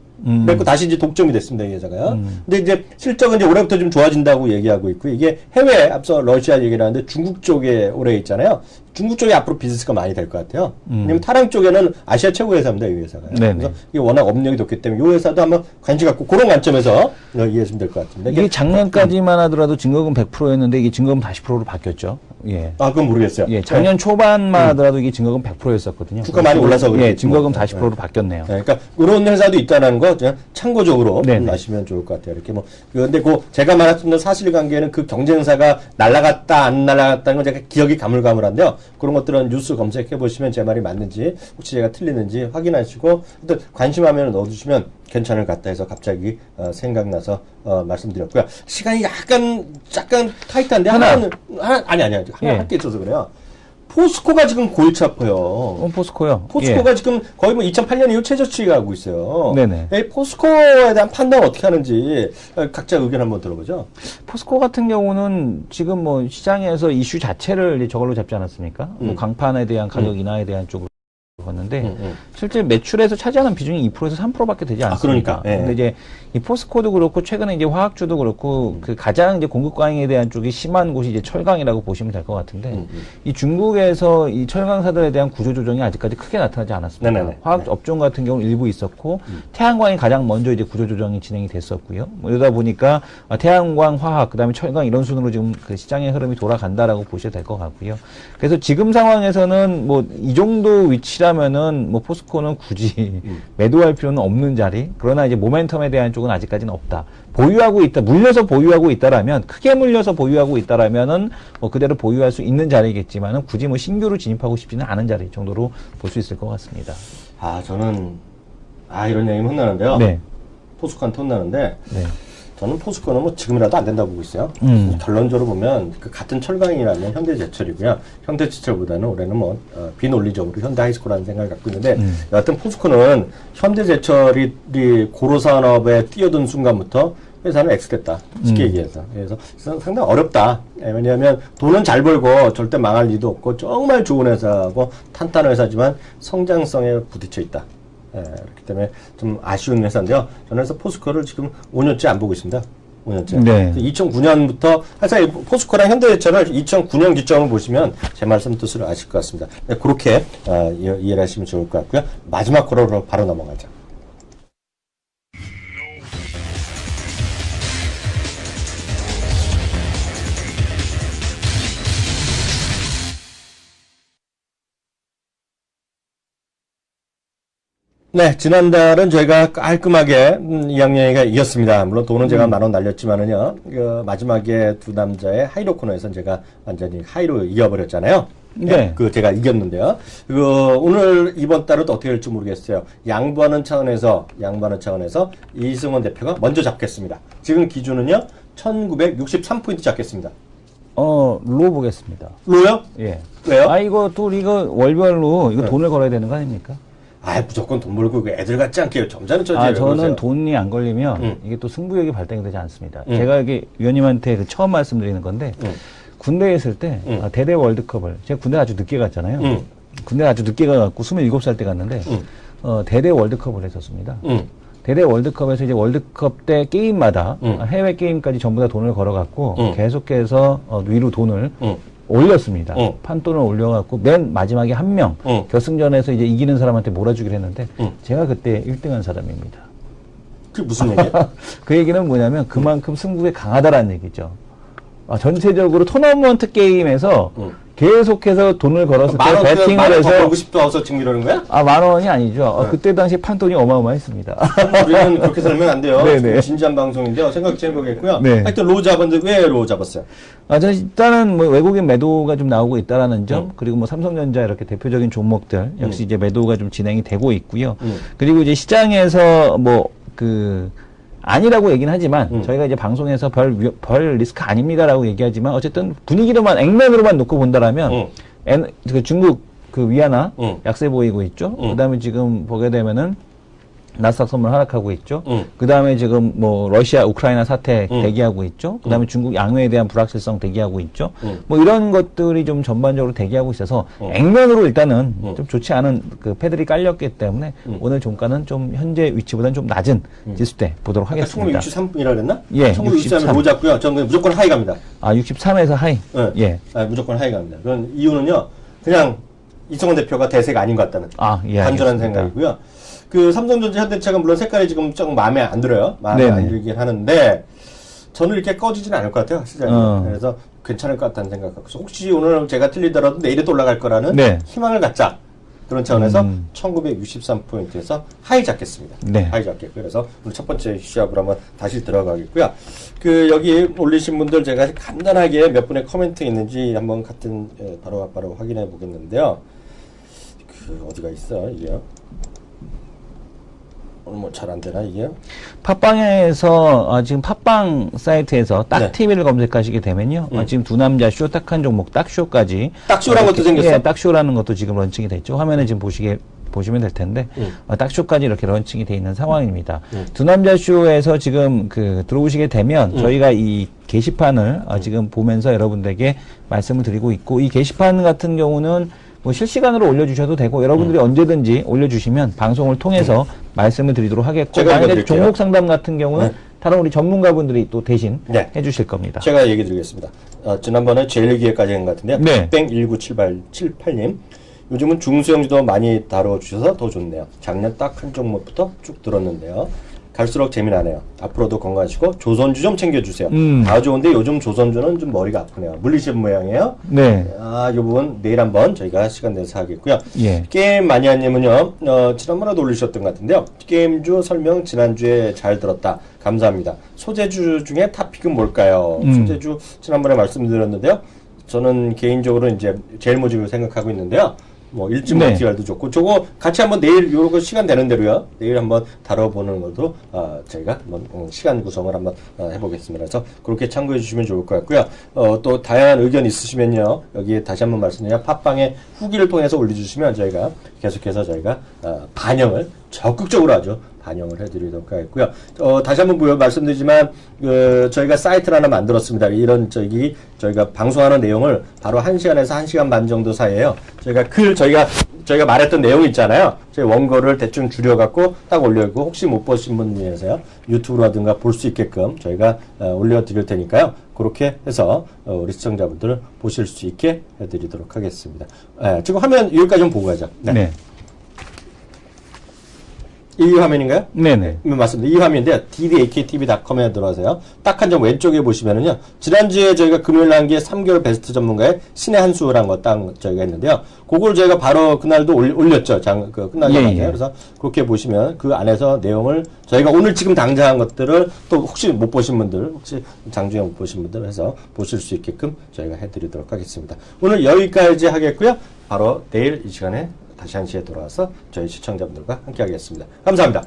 그래서 다시 이제 독점이 됐습니다, 이 회사가요. 근데 이제 실적은 이제 올해부터 좀 좋아진다고 얘기하고 있고 이게 해외 앞서 러시아 얘기를 하는데 중국 쪽에 올해 있잖아요. 중국 쪽에 앞으로 비즈니스가 많이 될 것 같아요. 왜냐면 타랑 쪽에는 아시아 최고 회사입니다, 이 회사가요. 네네. 그래서 이게 워낙 업력이 높기 때문에 이 회사도 한번 관심 갖고 그런 관점에서 이해하시면 될 것 같습니다. 이게 작년까지만 하더라도 증거금 100%였는데 이게 증거금 40%로 바뀌었죠. 예. 아, 그건 모르겠어요. 예, 작년 초반만 하더라도 이게 증거금 100%였었거든요. 주가 많이 올라서 예, 그렇겠죠. 증거금 40%로 바뀌었네요. 네, 그러니까 그런 회사도 있다는 거 그냥 참고적으로 네네. 아시면 좋을 것 같아요. 이렇게 뭐 그런데 제가 말했던 사실관계는 그 경쟁사가 날라갔다 안 날라갔다는 건 제가 기억이 가물가물한데요. 그런 것들은 뉴스 검색해 보시면 제 말이 맞는지 혹시 제가 틀리는지 확인하시고 일단 관심하면 넣어주시면 괜찮을 것 같다 해서 갑자기 생각나서 말씀드렸고요. 시간이 약간 타이트한데 하나 아니 하나 예. 할 게 있어서 그래요. 포스코가 지금 골치 아파요. 포스코요. 포스코가 지금 거의 뭐 2008년 이후 최저치가 하고 있어요. 네네. 이 포스코에 대한 판단 어떻게 하는지 각자 의견 한번 들어보죠. 포스코 같은 경우는 지금 뭐 시장에서 이슈 자체를 이제 저걸로 잡지 않았습니까? 뭐 강판에 대한 가격 인하에 대한 쪽으로 봤는데 실제 매출에서 차지하는 비중이 2%에서 3%밖에 되지 않습니다. 그러니까. 예. 근데 이제 이 포스코도 그렇고 최근에 이제 화학주도 그렇고 그 가장 이제 공급 과잉에 대한 쪽이 심한 곳이 이제 철강이라고 보시면 될 것 같은데 이 중국에서 이 철강사들에 대한 구조 조정이 아직까지 크게 나타나지 않았습니다. 네네네. 화학 업종 같은 경우는 일부 있었고 태양광이 가장 먼저 이제 구조 조정이 진행이 됐었고요. 뭐 이러다 보니까 태양광, 화학, 그다음에 철강 이런 순으로 지금 그 시장의 흐름이 돌아간다라고 보셔도 될 것 같고요. 그래서 지금 상황에서는 뭐 이 정도 위치라면은 뭐 포스코는 굳이 매도할 필요는 없는 자리. 그러나 이제 모멘텀에 대한 쪽은 아직까지는 없다. 보유하고 있다, 물려서 보유하고 있다라면, 크게 물려서 보유하고 있다라면은 뭐 그대로 보유할 수 있는 자리겠지만은 굳이 뭐 신규로 진입하고 싶지는 않은 자리 정도로 볼 수 있을 것 같습니다. 저는 이런 얘기는 혼나는데요. 네. 포스코한테 혼나는데 네. 저는 포스코는 뭐 지금이라도 안 된다고 보고 있어요. 결론적으로 보면 그 같은 철강이라면 현대제철이고요. 현대제철보다는 올해는 뭐 비논리적으로 현대하이스코라는 생각을 갖고 있는데 여하튼 포스코는 현대제철이 고로산업에 뛰어든 순간부터 회사는 X됐다. 쉽게 얘기해서. 그래서 상당히 어렵다. 왜냐하면 돈은 잘 벌고 절대 망할 리도 없고 정말 좋은 회사고 탄탄한 회사지만 성장성에 부딪혀 있다. 그렇기 때문에 좀 아쉬운 회사인데요. 저는 그래서 포스코를 지금 5년째 안 보고 있습니다. 5년째. 네. 2009년부터 사실 포스코랑 현대제철을 2009년 기점을 보시면 제 말씀 뜻을 아실 것 같습니다. 그렇게 이해를 하시면 좋을 것 같고요. 마지막 코너로 바로 넘어가죠. 네, 지난달은 저희가 깔끔하게 이학년이가 이겼습니다. 물론 돈은 제가 10,000원 날렸지만은요, 마지막에 두 남자의 하이로 코너에서는 제가 완전히 하이로 이겨버렸잖아요. 네. 제가 이겼는데요. 오늘 이번 달은 어떻게 될지 모르겠어요. 양보하는 차원에서 이승원 대표가 먼저 잡겠습니다. 지금 기준은요, 1963포인트 잡겠습니다. 로 보겠습니다. 로요? 예. 왜요? 이거 월별로 이거 돈을 걸어야 되는 거 아닙니까? 무조건 돈 벌고 애들 같지 않게 점잖은 처지예요. 저는 돈이 안 걸리면 이게 또 승부욕이 발동이 되지 않습니다. 제가 이게 위원님한테 처음 말씀드리는 건데 군대에 있을 때 대대 월드컵을 제가 군대 아주 늦게 갔잖아요. 군대 아주 늦게 가갖고 27살 때 갔는데 대대 월드컵을 했었습니다. 대대 월드컵에서 이제 월드컵 때 게임마다 해외 게임까지 전부 다 돈을 걸어갖고 계속해서 위로 돈을 올렸습니다. 판돈을 올려갖고 맨 마지막에 한 명 결승전에서 이제 이기는 사람한테 몰아주기로 했는데 제가 그때 1등한 사람입니다. 그게 무슨 얘기예요? 그 얘기는 뭐냐면 그만큼 승부에 강하다라는 얘기죠. 전체적으로 토너먼트 게임에서 계속해서 돈을 걸었을 때 배팅을 해서 벌고 싶다 해서 지금 이러는 거야? 10,000원이 아니죠. 그때 당시 판돈이 어마어마했습니다. 우리는 그렇게 살면 안 돼요. 네네. 진지한 방송인데요. 생각 좀 해보겠고요. 네. 하여튼 로 잡았는데 왜 로 잡았어요? 저는 일단은 뭐 외국인 매도가 좀 나오고 있다라는 점, 그리고 뭐 삼성전자 이렇게 대표적인 종목들 역시 이제 매도가 좀 진행이 되고 있고요. 그리고 이제 시장에서 아니라고 얘기는 하지만 저희가 이제 방송에서 별 리스크 아닙니다라고 얘기하지만 어쨌든 분위기로만 액면으로만 놓고 본다라면 중국 위안화 약세 보이고 있죠. 그다음에 지금 보게 되면은 나스닥 선물 하락하고 있죠. 그다음에 지금 뭐 러시아 우크라이나 사태 대기하고 있죠. 그다음에 중국 양회에 대한 불확실성 대기하고 있죠. 뭐 이런 것들이 좀 전반적으로 대기하고 있어서 액면으로 일단은 좀 좋지 않은 패들이 깔렸기 때문에 오늘 종가는 좀 현재 위치보다는 좀 낮은 지수대 보도록 하겠습니다. 1963이라 그랬나? 예, 1963을 로 잡고요. 저는 무조건 하이 갑니다. 63에서 하이. 네. 예. 무조건 하이 갑니다. 그런 이유는요. 그냥 이승원 대표가 대세가 아닌 것 같다는 예, 간절한 알겠습니다. 생각이고요. 삼성전자 현대차가 물론 색깔이 지금 조금 마음에 안 들어요. 마음에 네네. 안 들긴 하는데 저는 이렇게 꺼지지는 않을 것 같아요. 시장이. 그래서 괜찮을 것 같다는 생각하고 혹시 오늘 제가 틀리더라도 내일에 또 올라갈 거라는 네. 희망을 갖자. 그런 차원에서 1963포인트에서 하이 잡겠습니다. 네. 하이 잡겠고요. 그래서 오늘 첫 번째 시합으로 한번 다시 들어가겠고요. 여기 올리신 분들 제가 간단하게 몇 분의 코멘트 있는지 한번 바로 확인해 보겠는데요. 어디가 있어, 이게요? 오늘 뭐 잘 안 되나, 이게? 팟빵에서 지금 팟빵 사이트에서 딱 네. TV를 검색하시게 되면요. 지금 두 남자 쇼 딱한 종목 딱쇼까지 딱쇼라는 것도 생겼어? 예, 딱쇼라는 것도 지금 런칭이 됐죠. 화면에 지금 보시면 될 텐데 딱쇼까지 이렇게 런칭이 돼 있는 상황입니다. 두 남자 쇼에서 지금 들어오시게 되면 저희가 이 게시판을 지금 보면서 여러분들에게 말씀을 드리고 있고 이 게시판 같은 경우는 뭐 실시간으로 올려주셔도 되고 여러분들이 언제든지 올려주시면 방송을 통해서 말씀을 드리도록 하겠고 제가 만약에 읽어드릴게요. 종목 상담 같은 경우는 다른 우리 전문가분들이 또 대신 네. 해주실 겁니다. 제가 얘기 드리겠습니다. 지난번에 제일기획까지 한 것 같은데요. 네. 땡 1978님. 요즘은 중소형주도 많이 다뤄주셔서 더 좋네요. 작년 딱 한 종목부터 쭉 들었는데요. 갈수록 재미나네요. 앞으로도 건강하시고 조선주 좀 챙겨주세요. 다 좋은데 요즘 조선주는 좀 머리가 아프네요. 물리신 모양이에요. 네. 이 부분 내일 한번 저희가 시간 내서 하겠고요. 예. 게임 마니아님은요, 지난번에도 올리셨던 것 같은데요. 게임주 설명 지난주에 잘 들었다. 감사합니다. 소재주 중에 탑픽은 뭘까요? 소재주 지난번에 말씀드렸는데요. 저는 개인적으로 이제 제일 모직을 생각하고 있는데요. 뭐 일찍 네. 멀티갈도 좋고 저거 같이 한번 내일 요거 시간 되는 대로요. 내일 한번 다뤄보는 것도 저희가 한번 시간 구성을 한번 해보겠습니다. 그래서 그렇게 참고해 주시면 좋을 것 같고요. 또 다양한 의견 있으시면요. 여기에 다시 한번 말씀드리면 팟빵에 후기를 통해서 올려주시면 저희가 계속해서 저희가 반영을 적극적으로 하죠. 반영을 해드리도록 하겠고요. 다시 한번 말씀드리지만 저희가 사이트를 하나 만들었습니다. 이런 저희가 방송하는 내용을 바로 1시간에서 1시간 반 정도 사이에요. 저희가 말했던 내용 있잖아요. 저희 원고를 대충 줄여갖고 딱 올려고 혹시 못 보신 분 위해서요. 유튜브라든가 볼 수 있게끔 저희가 올려드릴 테니까요. 그렇게 해서 우리 시청자분들을 보실 수 있게 해드리도록 하겠습니다. 지금 화면 여기까지 좀 보고 가죠. 네. 이 화면인가요? 네네. 맞습니다. 이 화면인데요. ddakTV.com에 들어가세요. 딱 한 점 왼쪽에 보시면은요. 지난주에 저희가 금요일 한 게 3개월 베스트 전문가의 신의 한 수라는 거 딱 저희가 했는데요. 그걸 저희가 바로 그날도 올렸죠. 끝나자마자. 예, 예. 그래서 그렇게 보시면 그 안에서 내용을 저희가 오늘 지금 당장 한 것들을 또 혹시 못 보신 분들, 혹시 장중에 못 보신 분들 해서 보실 수 있게끔 저희가 해드리도록 하겠습니다. 오늘 여기까지 하겠고요. 바로 내일 이 시간에 다시 1시에 돌아와서 저희 시청자분들과 함께 하겠습니다. 감사합니다.